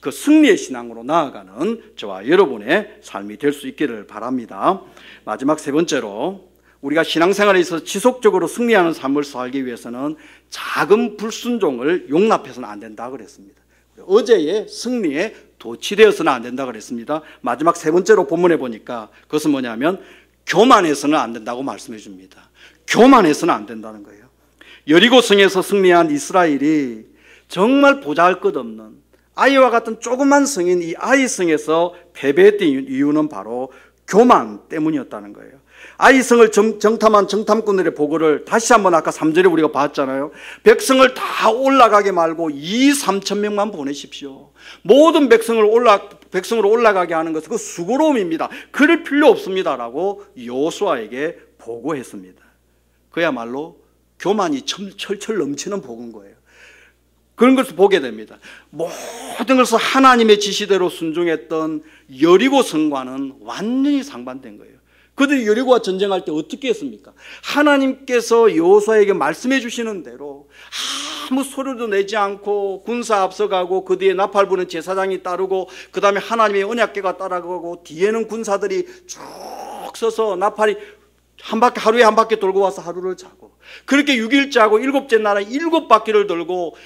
Speaker 1: 그 승리의 신앙으로 나아가는 저와 여러분의 삶이 될 수 있기를 바랍니다. 마지막 세 번째로 우리가 신앙생활에 있어서 지속적으로 승리하는 삶을 살기 위해서는 작은 불순종을 용납해서는 안 된다 그랬습니다. 어제의 승리에 도취되어서는 안 된다 그랬습니다. 마지막 세 번째로 본문에 보니까 그것은 뭐냐면 교만해서는 안 된다고 말씀해 줍니다. 교만해서는 안 된다는 거예요. 여리고성에서 승리한 이스라엘이 정말 보잘것없는 아이와 같은 조그만 성인 이 아이성에서 패배했던 이유는 바로 교만 때문이었다는 거예요. 아이성을 정탐한 정탐꾼들의 보고를 다시 한번 아까 3절에 우리가 봤잖아요. 백성을 다 올라가게 말고 2,3,000명만 보내십시오. 모든 백성으로 올라가게 하는 것은 그 수고로움입니다. 그럴 필요 없습니다라고 여호수아에게 보고했습니다. 그야말로 교만이 철철 넘치는 복인 거예요. 그런 것을 보게 됩니다. 모든 것을 하나님의 지시대로 순종했던 여리고성과는 완전히 상반된 거예요. 그들이 여리고와 전쟁할 때 어떻게 했습니까? 하나님께서 여호수아에게 말씀해 주시는 대로 아무 소리도 내지 않고 군사 앞서가고 그 뒤에 나팔 부는 제사장이 따르고 그 다음에 하나님의 언약궤가 따라가고 뒤에는 군사들이 쭉 서서 나팔이 하루에 한 바퀴 돌고 와서 하루를 자고 그렇게 6일째 하고 7째 날에 7바퀴를 돌고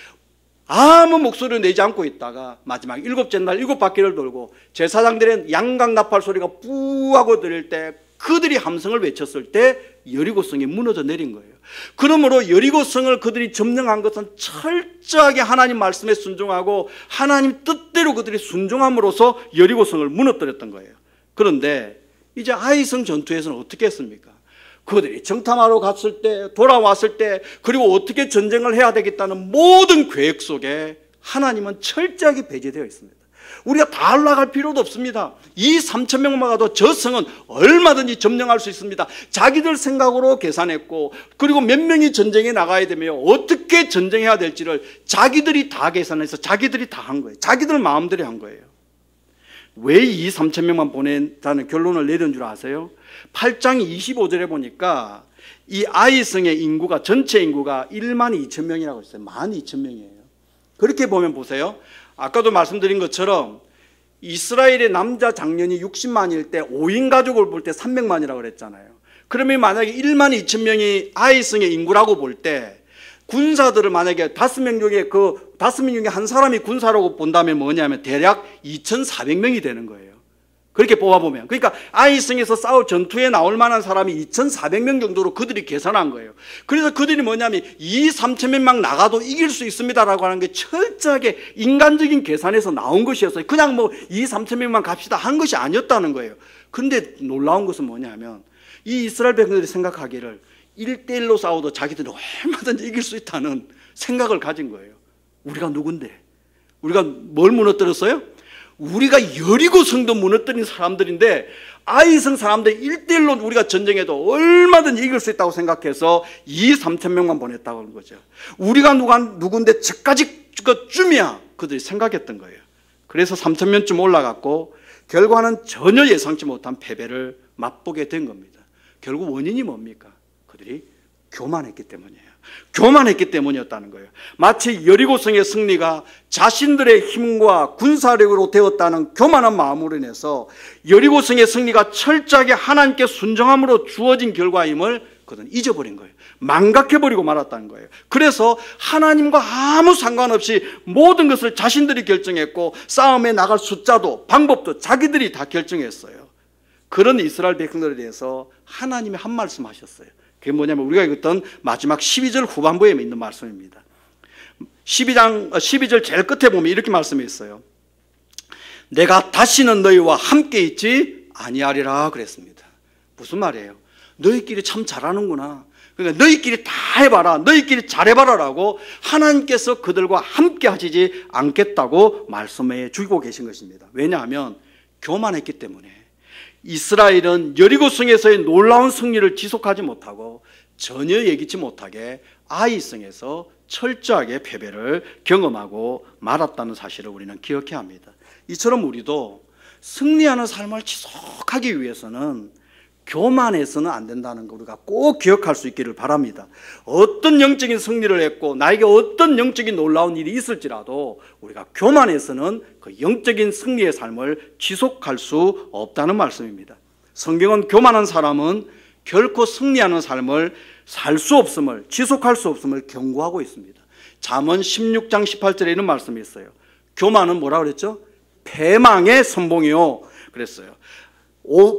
Speaker 1: 아무 목소리를 내지 않고 있다가 마지막 7째 날 7바퀴를 돌고 제사장들의 양각 나팔 소리가 뿌하고 들릴 때 그들이 함성을 외쳤을 때 여리고성이 무너져 내린 거예요. 그러므로 여리고성을 그들이 점령한 것은 철저하게 하나님 말씀에 순종하고 하나님 뜻대로 그들이 순종함으로써 여리고성을 무너뜨렸던 거예요. 그런데 이제 아이성 전투에서는 어떻게 했습니까? 그들이 정탐하러 갔을 때 돌아왔을 때 그리고 어떻게 전쟁을 해야 되겠다는 모든 계획 속에 하나님은 철저하게 배제되어 있습니다. 우리가 다 올라갈 필요도 없습니다. 2,3,000명만 가도 저 성은 얼마든지 점령할 수 있습니다. 자기들 생각으로 계산했고 그리고 몇 명이 전쟁에 나가야 되며 어떻게 전쟁해야 될지를 자기들이 다 계산해서 자기들이 다 한 거예요. 자기들 마음대로 한 거예요. 왜 2,3,000명만 보낸다는 결론을 내린 줄 아세요? 8장 25절에 보니까 이 아이성의 인구가 전체 인구가 12,000명이라고 했어요. 12,000명이에요. 그렇게 보면 보세요. 아까도 말씀드린 것처럼 이스라엘의 남자 장년이 60만일 때 5인 가족을 볼 때 300만이라고 그랬잖아요. 그러면 만약에 12,000명이 아이성의 인구라고 볼 때 군사들을 만약에 5명 중에 그 5명 중에 한 사람이 군사라고 본다면 뭐냐면 대략 2,400명이 되는 거예요. 그렇게 뽑아보면. 그러니까 아이성에서 싸울 전투에 나올 만한 사람이 2,400명 정도로 그들이 계산한 거예요. 그래서 그들이 뭐냐면 2,3,000명 나가도 이길 수 있습니다라고 하는 게 철저하게 인간적인 계산에서 나온 것이었어요. 그냥 뭐 2,3,000명만 갑시다 한 것이 아니었다는 거예요. 그런데 놀라운 것은 뭐냐면 이 이스라엘 백성들이 생각하기를 1대1로 싸워도 자기들은 얼마든지 이길 수 있다는 생각을 가진 거예요. 우리가 누군데? 우리가 뭘 무너뜨렸어요? 우리가 여리고성도 무너뜨린 사람들인데 아이성 사람들 1대1로 우리가 전쟁해도 얼마든지 이길 수 있다고 생각해서 2,3,000명만 보냈다고 하는 거죠. 우리가 누군데 저까지 쯤이야 그들이 생각했던 거예요. 그래서 3,000명쯤 올라갔고 결과는 전혀 예상치 못한 패배를 맛보게 된 겁니다. 결국 원인이 뭡니까? 그들이 교만했기 때문이에요. 교만했기 때문이었다는 거예요. 마치 여리고성의 승리가 자신들의 힘과 군사력으로 되었다는 교만한 마음으로 인해서 여리고성의 승리가 철저하게 하나님께 순종함으로 주어진 결과임을 그들은 잊어버린 거예요. 망각해버리고 말았다는 거예요. 그래서 하나님과 아무 상관없이 모든 것을 자신들이 결정했고 싸움에 나갈 숫자도 방법도 자기들이 다 결정했어요. 그런 이스라엘 백성들에 대해서 하나님이 한 말씀 하셨어요. 그게 뭐냐면 우리가 읽었던 마지막 12절 후반부에 있는 말씀입니다. 12절 제일 끝에 보면 이렇게 말씀했어요. 내가 다시는 너희와 함께 있지 아니하리라 그랬습니다. 무슨 말이에요? 너희끼리 참 잘하는구나. 그러니까 너희끼리 다 해봐라. 너희끼리 잘해봐라라고 하나님께서 그들과 함께 하시지 않겠다고 말씀해 주고 계신 것입니다. 왜냐하면 교만했기 때문에. 이스라엘은 여리고성에서의 놀라운 승리를 지속하지 못하고 전혀 예기치 못하게 아이성에서 철저하게 패배를 경험하고 말았다는 사실을 우리는 기억해야 합니다. 이처럼 우리도 승리하는 삶을 지속하기 위해서는 교만해서는 안 된다는 거 우리가 꼭 기억할 수 있기를 바랍니다. 어떤 영적인 승리를 했고 나에게 어떤 영적인 놀라운 일이 있을지라도 우리가 교만해서는 그 영적인 승리의 삶을 지속할 수 없다는 말씀입니다. 성경은 교만한 사람은 결코 승리하는 삶을 살 수 없음을, 지속할 수 없음을 경고하고 있습니다. 잠언 16장 18절에 이런 말씀이 있어요. 교만은 뭐라 그랬죠? 패망의 선봉이요 그랬어요.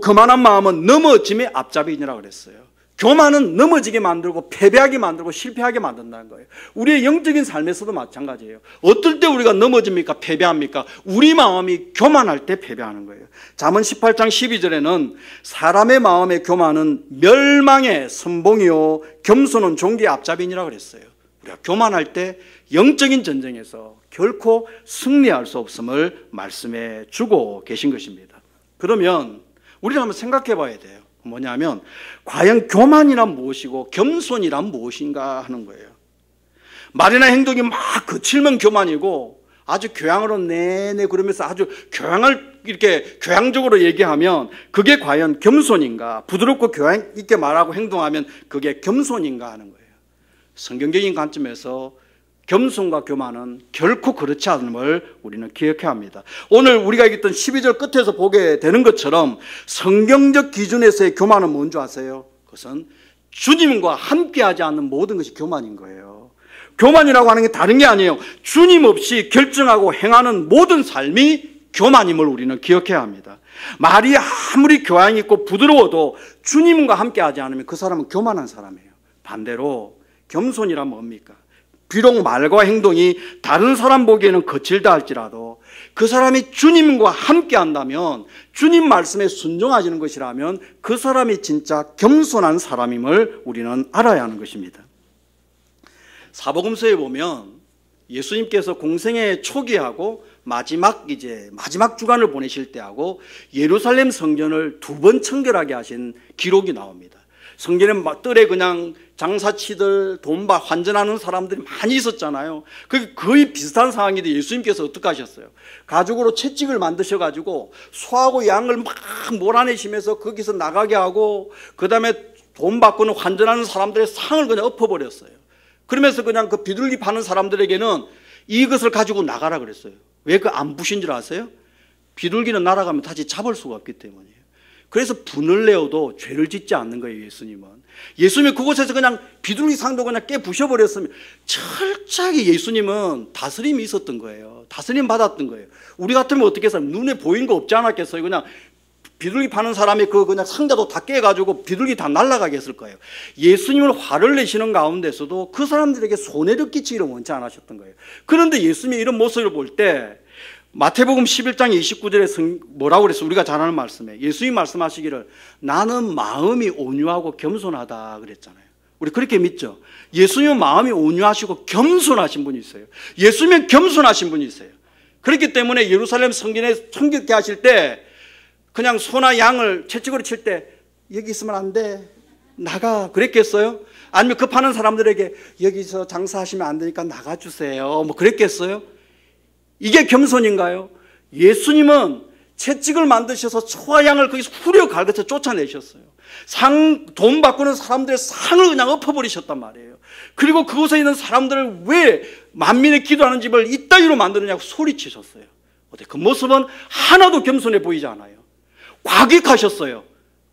Speaker 1: 거만한 마음은 넘어짐의 앞잡이니라 그랬어요. 교만은 넘어지게 만들고 패배하게 만들고 실패하게 만든다는 거예요. 우리의 영적인 삶에서도 마찬가지예요. 어떨 때 우리가 넘어집니까? 패배합니까? 우리 마음이 교만할 때 패배하는 거예요. 잠언 18장 12절에는 사람의 마음의 교만은 멸망의 선봉이요 겸손은 종기의 앞잡이니라 그랬어요. 우리가 교만할 때 영적인 전쟁에서 결코 승리할 수 없음을 말씀해 주고 계신 것입니다. 그러면 우리는 한번 생각해 봐야 돼요. 뭐냐면 과연 교만이란 무엇이고 겸손이란 무엇인가 하는 거예요. 말이나 행동이 막 거칠면 교만이고 아주 교양으로 내내 그러면서 아주 교양을 이렇게 교양적으로 얘기하면 그게 과연 겸손인가, 부드럽고 교양 있게 말하고 행동하면 그게 겸손인가 하는 거예요. 성경적인 관점에서 겸손과 교만은 결코 그렇지 않음을 우리는 기억해야 합니다. 오늘 우리가 읽었던 12절 끝에서 보게 되는 것처럼 성경적 기준에서의 교만은 뭔지 아세요? 그것은 주님과 함께하지 않는 모든 것이 교만인 거예요. 교만이라고 하는 게 다른 게 아니에요. 주님 없이 결정하고 행하는 모든 삶이 교만임을 우리는 기억해야 합니다. 말이 아무리 교양 있고 부드러워도 주님과 함께하지 않으면 그 사람은 교만한 사람이에요. 반대로 겸손이란 뭡니까? 비록 말과 행동이 다른 사람 보기에는 거칠다 할지라도 그 사람이 주님과 함께 한다면, 주님 말씀에 순종하시는 것이라면 그 사람이 진짜 겸손한 사람임을 우리는 알아야 하는 것입니다. 사복음서에 보면 예수님께서 공생의 초기하고 마지막 주간을 보내실 때하고 예루살렘 성전을 2번 청결하게 하신 기록이 나옵니다. 성전에 뜰에 그냥 장사치들, 돈바 환전하는 사람들이 많이 있었잖아요. 그게 거의 비슷한 상황인데 예수님께서 어떻게 하셨어요? 가죽으로 채찍을 만드셔가지고 소하고 양을 막 몰아내시면서 거기서 나가게 하고 그 다음에 돈 받고는 환전하는 사람들의 상을 그냥 엎어버렸어요. 그러면서 그냥 그 비둘기 파는 사람들에게는 이것을 가지고 나가라 그랬어요. 왜 그 안 부신 줄 아세요? 비둘기는 날아가면 다시 잡을 수가 없기 때문이에요. 그래서 분을 내어도 죄를 짓지 않는 거예요. 예수님이 그곳에서 그냥 비둘기 상도 그냥 깨 부셔버렸으면 철저하게 예수님은 다스림이 있었던 거예요. 다스림 받았던 거예요. 우리 같으면 어떻게 해서 눈에 보이는 거 없지 않았겠어요? 그냥 비둘기 파는 사람이 그 그냥 상자도 다 깨가지고 비둘기 다 날아가게 했을 거예요. 예수님을 화를 내시는 가운데서도 그 사람들에게 손해를 끼치기를 원치 않으셨던 거예요. 그런데 예수님의 이런 모습을 볼 때 마태복음 11장 29절에 뭐라고 그랬어요? 우리가 잘 아는 말씀에 예수님이 말씀하시기를 나는 마음이 온유하고 겸손하다 그랬잖아요. 우리 그렇게 믿죠? 예수님은 마음이 온유하시고 겸손하신 분이 있어요. 예수님은 겸손하신 분이 있어요. 그렇기 때문에 예루살렘 성전에 청결케 하실 때 그냥 소나 양을 채찍으로 칠 때 여기 있으면 안 돼, 나가 그랬겠어요? 아니면 그 파는 사람들에게 여기서 장사하시면 안 되니까 나가주세요 뭐 그랬겠어요? 이게 겸손인가요? 예수님은 채찍을 만드셔서 소와 양을 거기서 후려 갈겨서 쫓아내셨어요. 돈 바꾸는 사람들의 상을 그냥 엎어버리셨단 말이에요. 그리고 그곳에 있는 사람들을 왜 만민의 기도하는 집을 이따위로 만드느냐고 소리치셨어요. 그 모습은 하나도 겸손해 보이지 않아요. 과격하셨어요.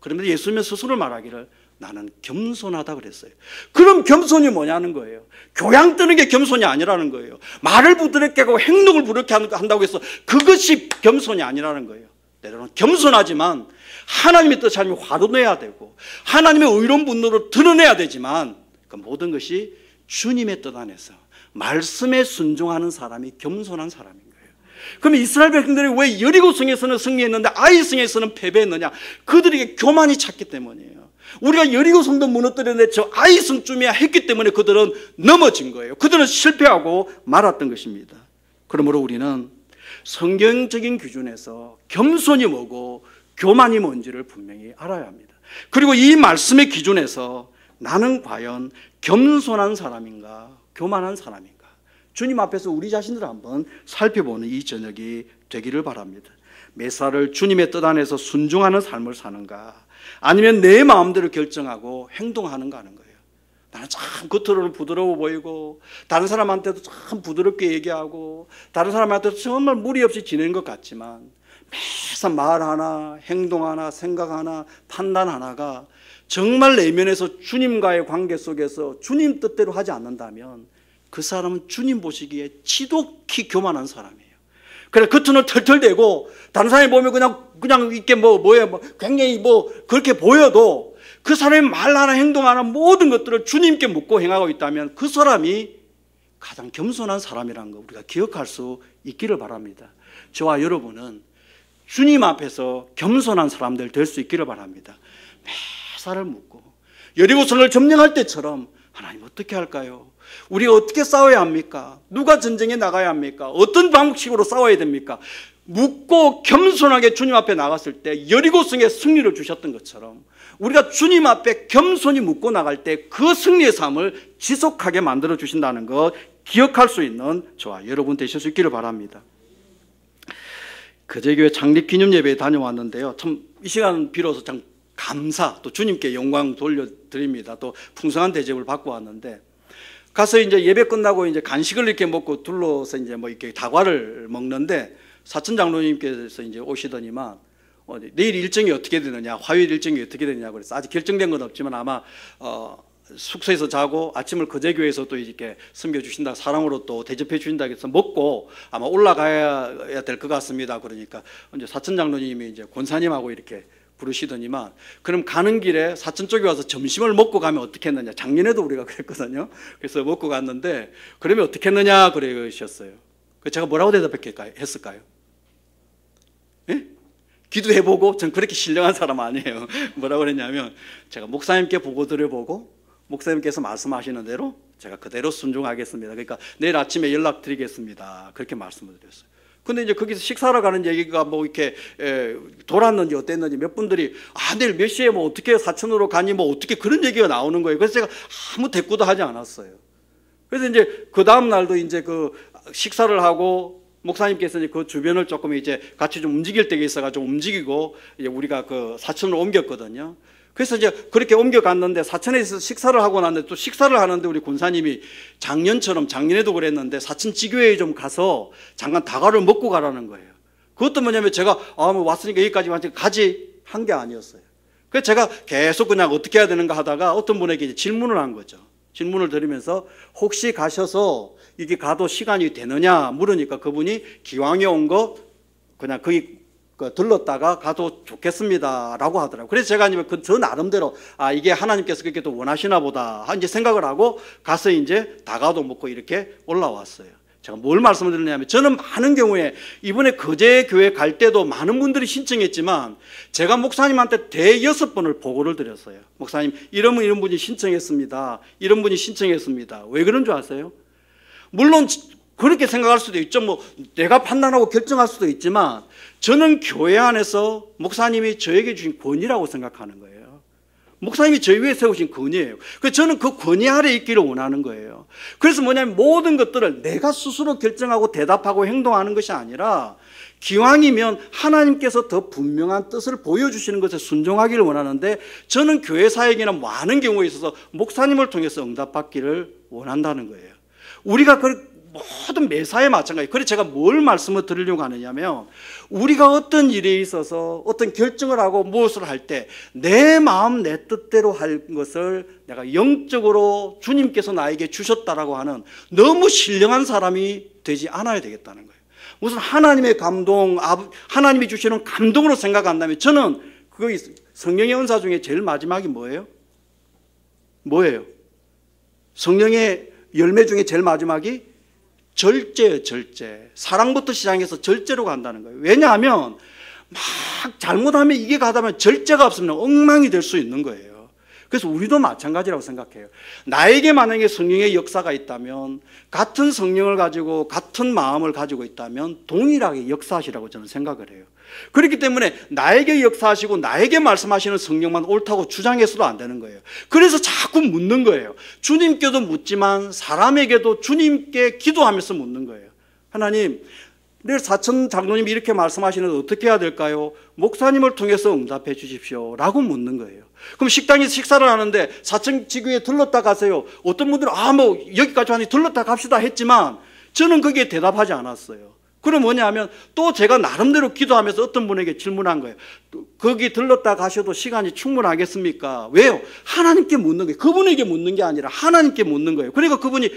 Speaker 1: 그러면서 예수님은 스스로 말하기를 나는 겸손하다 그랬어요. 그럼 겸손이 뭐냐는 거예요. 교양 뜨는 게 겸손이 아니라는 거예요. 말을 부드럽게 하고 행동을 부드럽게 한다고 해서 그것이 겸손이 아니라는 거예요. 때로는 겸손하지만 하나님의 뜻이 아니면 화도 내야 되고 하나님의 의로운 분노를 드러내야 되지만 그 모든 것이 주님의 뜻 안에서 말씀에 순종하는 사람이 겸손한 사람인 거예요. 그럼 이스라엘 백성들이 왜 여리고성에서는 승리했는데 아이성에서는 패배했느냐? 그들에게 교만이 찼기 때문이에요. 우리가 여리고 성도 무너뜨렸는데 저 아이 성쯤이야 했기 때문에 그들은 넘어진 거예요. 그들은 실패하고 말았던 것입니다. 그러므로 우리는 성경적인 기준에서 겸손이 뭐고 교만이 뭔지를 분명히 알아야 합니다. 그리고 이 말씀의 기준에서 나는 과연 겸손한 사람인가 교만한 사람인가 주님 앞에서 우리 자신들을 한번 살펴보는 이 저녁이 되기를 바랍니다. 매사를 주님의 뜻 안에서 순종하는 삶을 사는가 아니면 내 마음대로 결정하고 행동하는가 하는 거예요. 나는 참 겉으로는 부드러워 보이고 다른 사람한테도 참 부드럽게 얘기하고 다른 사람한테도 정말 무리 없이 지내는 것 같지만 매사 말 하나 행동 하나 생각 하나 판단 하나가 정말 내면에서 주님과의 관계 속에서 주님 뜻대로 하지 않는다면 그 사람은 주님 보시기에 지독히 교만한 사람이에요. 그래 겉으로는 털털대고 다른 사람이 보면 그냥 이렇게 굉장히 그렇게 보여도 그 사람이 말 하나 행동 하나 모든 것들을 주님께 묻고 행하고 있다면 그 사람이 가장 겸손한 사람이라는 거 우리가 기억할 수 있기를 바랍니다. 저와 여러분은 주님 앞에서 겸손한 사람들 될 수 있기를 바랍니다. 매사를 묻고 여리고성을 점령할 때처럼 하나님 어떻게 할까요? 우리가 어떻게 싸워야 합니까? 누가 전쟁에 나가야 합니까? 어떤 방식으로 싸워야 됩니까? 묻고 겸손하게 주님 앞에 나갔을 때 여리고성에 승리를 주셨던 것처럼 우리가 주님 앞에 겸손히 묻고 나갈 때 그 승리의 삶을 지속하게 만들어 주신다는 것 기억할 수 있는 저와 여러분 되실 수 있기를 바랍니다. 거제교회 창립기념예배에 다녀왔는데요. 참 이 시간 비로소 참 감사 또 주님께 영광 돌려드립니다. 또 풍성한 대접을 받고 왔는데 가서 이제 예배 끝나고 이제 간식을 이렇게 먹고 둘러서 이제 이렇게 다과를 먹는데 사천 장로님께서 이제 오시더니만 내일 일정이 어떻게 되느냐, 화요일 일정이 어떻게 되느냐 그래서 아직 결정된 건 없지만 아마 숙소에서 자고 아침을 거제교회에서 또 이렇게 섬겨주신다, 사랑으로 또 대접해 주신다 해서 먹고 아마 올라가야 될 것 같습니다. 그러니까 이제 사천 장로님이 이제 권사님하고 이렇게 부르시더니만 그럼 가는 길에 사천 쪽에 와서 점심을 먹고 가면 어떻게 했느냐. 작년에도 우리가 그랬거든요. 그래서 먹고 갔는데 그러면 어떻게 했느냐 그러셨어요. 제가 뭐라고 대답했을까요? 예? 기도해보고 전 그렇게 신령한 사람 아니에요. 뭐라고 그랬냐면 제가 목사님께 보고 드려보고 목사님께서 말씀하시는 대로 제가 그대로 순종하겠습니다. 그러니까 내일 아침에 연락드리겠습니다. 그렇게 말씀을 드렸어요. 근데 이제 거기서 식사하러 가는 얘기가 이렇게 돌았는지 어땠는지 몇 분들이 내일 몇 시에 어떻게 사천으로 가니 어떻게 그런 얘기가 나오는 거예요. 그래서 제가 아무 대꾸도 하지 않았어요. 그래서 이제 그 다음 날도 이제 그 식사를 하고 목사님께서 이제 그 주변을 조금 이제 같이 좀 움직일 때가 있어가지고 움직이고 이제 우리가 그 사천으로 옮겼거든요. 그래서 이제 그렇게 옮겨갔는데 사천에서 식사를 하고 났는데 또 식사를 하는데 우리 권사님이 작년에도 그랬는데 사천 지교회에 좀 가서 잠깐 다과를 먹고 가라는 거예요. 그것도 뭐냐면 제가 왔으니까 여기까지 가지 한 게 아니었어요. 그래서 제가 계속 그냥 어떻게 해야 되는가 하다가 어떤 분에게 이제 질문을 한 거죠. 질문을 드리면서 혹시 가셔서 이게 가도 시간이 되느냐 물으니까 그분이 기왕에 온 거 그냥 거기 들렀다가 가도 좋겠습니다 라고 하더라고요. 그래서 제가 저 나름대로 이게 하나님께서 그렇게 또 원하시나 보다 이제 생각을 하고 가서 이제 다가도 먹고 이렇게 올라왔어요. 제가 뭘 말씀을 드리냐면 저는 많은 경우에 이번에 거제교회 갈 때도 많은 분들이 신청했지만 제가 목사님한테 대여섯 번을 보고를 드렸어요. 목사님 이런 분이 신청했습니다. 이런 분이 신청했습니다. 왜 그런 줄 아세요? 물론 그렇게 생각할 수도 있죠. 내가 판단하고 결정할 수도 있지만 저는 교회 안에서 목사님이 저에게 주신 권위라고 생각하는 거예요. 목사님이 저희 위에 세우신 권위예요. 그래서 저는 그 권위 아래 있기를 원하는 거예요. 그래서 뭐냐면 모든 것들을 내가 스스로 결정하고 대답하고 행동하는 것이 아니라 기왕이면 하나님께서 더 분명한 뜻을 보여주시는 것에 순종하기를 원하는데 저는 교회 사역이나 많은 경우에 있어서 목사님을 통해서 응답받기를 원한다는 거예요. 우리가 모든 매사에 마찬가지예요. 그래서 제가 뭘 말씀을 드리려고 하느냐면 우리가 어떤 일에 있어서 어떤 결정을 하고 무엇을 할 때 내 마음 내 뜻대로 할 것을 내가 영적으로 주님께서 나에게 주셨다라고 하는 너무 신령한 사람이 되지 않아야 되겠다는 거예요. 무슨 하나님의 감동, 하나님이 주시는 감동으로 생각한다면 저는 성령의 은사 중에 제일 마지막이 뭐예요? 성령의 열매 중에 제일 마지막이 절제예요. 절제. 사랑부터 시작해서 절제로 간다는 거예요. 왜냐하면 막 잘못하면 이게 가다면 절제가 없으면 엉망이 될 수 있는 거예요. 그래서 우리도 마찬가지라고 생각해요. 나에게 만약에 성령의 역사가 있다면, 같은 성령을 가지고 같은 마음을 가지고 있다면 동일하게 역사하시라고 저는 생각을 해요. 그렇기 때문에 나에게 역사하시고 나에게 말씀하시는 성령만 옳다고 주장해서도 안 되는 거예요. 그래서 자꾸 묻는 거예요. 주님께도 묻지만 사람에게도 주님께 기도하면서 묻는 거예요. 하나님, 내일 사천 장로님이 이렇게 말씀하시는데 어떻게 해야 될까요? 목사님을 통해서 응답해 주십시오 라고 묻는 거예요. 그럼 식당에서 식사를 하는데 사천 지교에 들렀다 가세요. 어떤 분들은 여기까지 하니 들렀다 갑시다 했지만 저는 거기에 대답하지 않았어요. 그럼 뭐냐 하면 또 제가 나름대로 기도하면서 어떤 분에게 질문한 거예요. 거기 들렀다 가셔도 시간이 충분하겠습니까? 왜요? 하나님께 묻는 거예요. 그분에게 묻는 게 아니라 하나님께 묻는 거예요. 그러니까 그분이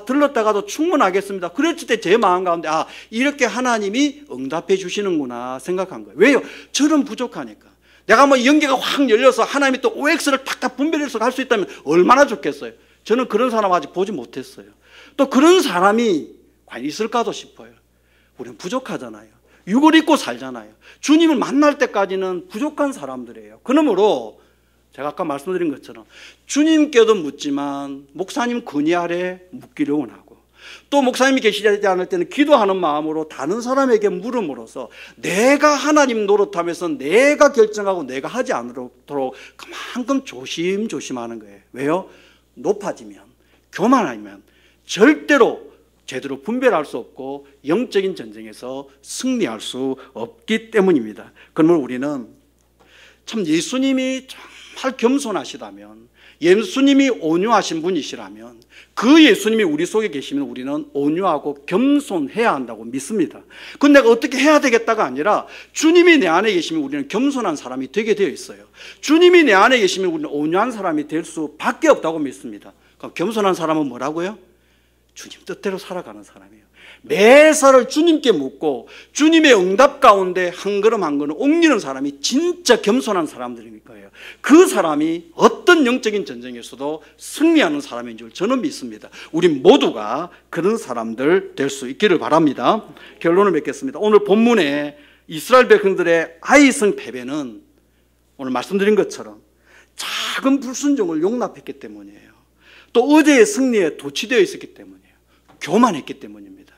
Speaker 1: 들렀다 가도 충분하겠습니다. 그랬을 때 제 마음 가운데 이렇게 하나님이 응답해 주시는구나 생각한 거예요. 왜요? 저는 부족하니까. 내가 연계가 확 열려서 하나님이 또 OX를 탁탁 분별해서 갈 수 있다면 얼마나 좋겠어요. 저는 그런 사람 아직 보지 못했어요. 또 그런 사람이 과연 있을까도 싶어요. 우리는 부족하잖아요. 육을 입고 살잖아요. 주님을 만날 때까지는 부족한 사람들이에요. 그러므로 제가 아까 말씀드린 것처럼 주님께도 묻지만 목사님 건의 아래 묻기를 원하고, 또 목사님이 계시지 않을 때는 기도하는 마음으로 다른 사람에게 물음으로써 내가 하나님 노릇하면서 내가 결정하고 내가 하지 않도록 그만큼 조심조심하는 거예요. 왜요? 높아지면, 교만하면 절대로 제대로 분별할 수 없고 영적인 전쟁에서 승리할 수 없기 때문입니다. 그러면 우리는 참 예수님이 정말 겸손하시다면, 예수님이 온유하신 분이시라면, 그 예수님이 우리 속에 계시면 우리는 온유하고 겸손해야 한다고 믿습니다. 그건 내가 어떻게 해야 되겠다가 아니라 주님이 내 안에 계시면 우리는 겸손한 사람이 되게 되어 있어요. 주님이 내 안에 계시면 우리는 온유한 사람이 될 수밖에 없다고 믿습니다. 그럼 겸손한 사람은 뭐라고요? 주님 뜻대로 살아가는 사람이에요. 매사를 주님께 묻고 주님의 응답 가운데 한 걸음 한 걸음 옮기는 사람이 진짜 겸손한 사람들일 거예요. 그 사람이 어떤 영적인 전쟁에서도 승리하는 사람인 줄 저는 믿습니다. 우리 모두가 그런 사람들 될 수 있기를 바랍니다. 결론을 맺겠습니다. 오늘 본문에 이스라엘 백성들의 아이성 패배는 오늘 말씀드린 것처럼 작은 불순종을 용납했기 때문이에요. 또 어제의 승리에 도취되어 있었기 때문이에요. 교만했기 때문입니다.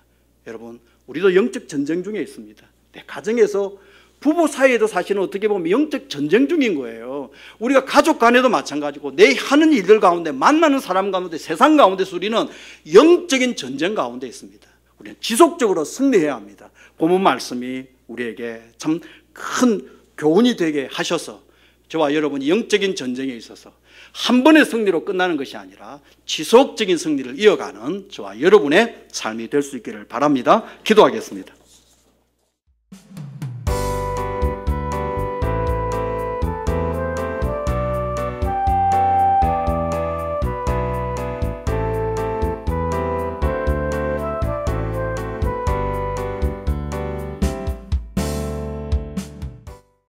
Speaker 1: 여러분, 우리도 영적 전쟁 중에 있습니다. 내 가정에서 부부 사이에도 사실은 어떻게 보면 영적 전쟁 중인 거예요. 우리가 가족 간에도 마찬가지고 내 하는 일들 가운데, 만나는 사람 가운데, 세상 가운데서 우리는 영적인 전쟁 가운데 있습니다. 우리는 지속적으로 승리해야 합니다. 본문 말씀이 우리에게 참 큰 교훈이 되게 하셔서 저와 여러분이 영적인 전쟁에 있어서 한 번의 승리로 끝나는 것이 아니라 지속적인 승리를 이어가는 저와 여러분의 삶이 될 수 있기를 바랍니다. 기도하겠습니다.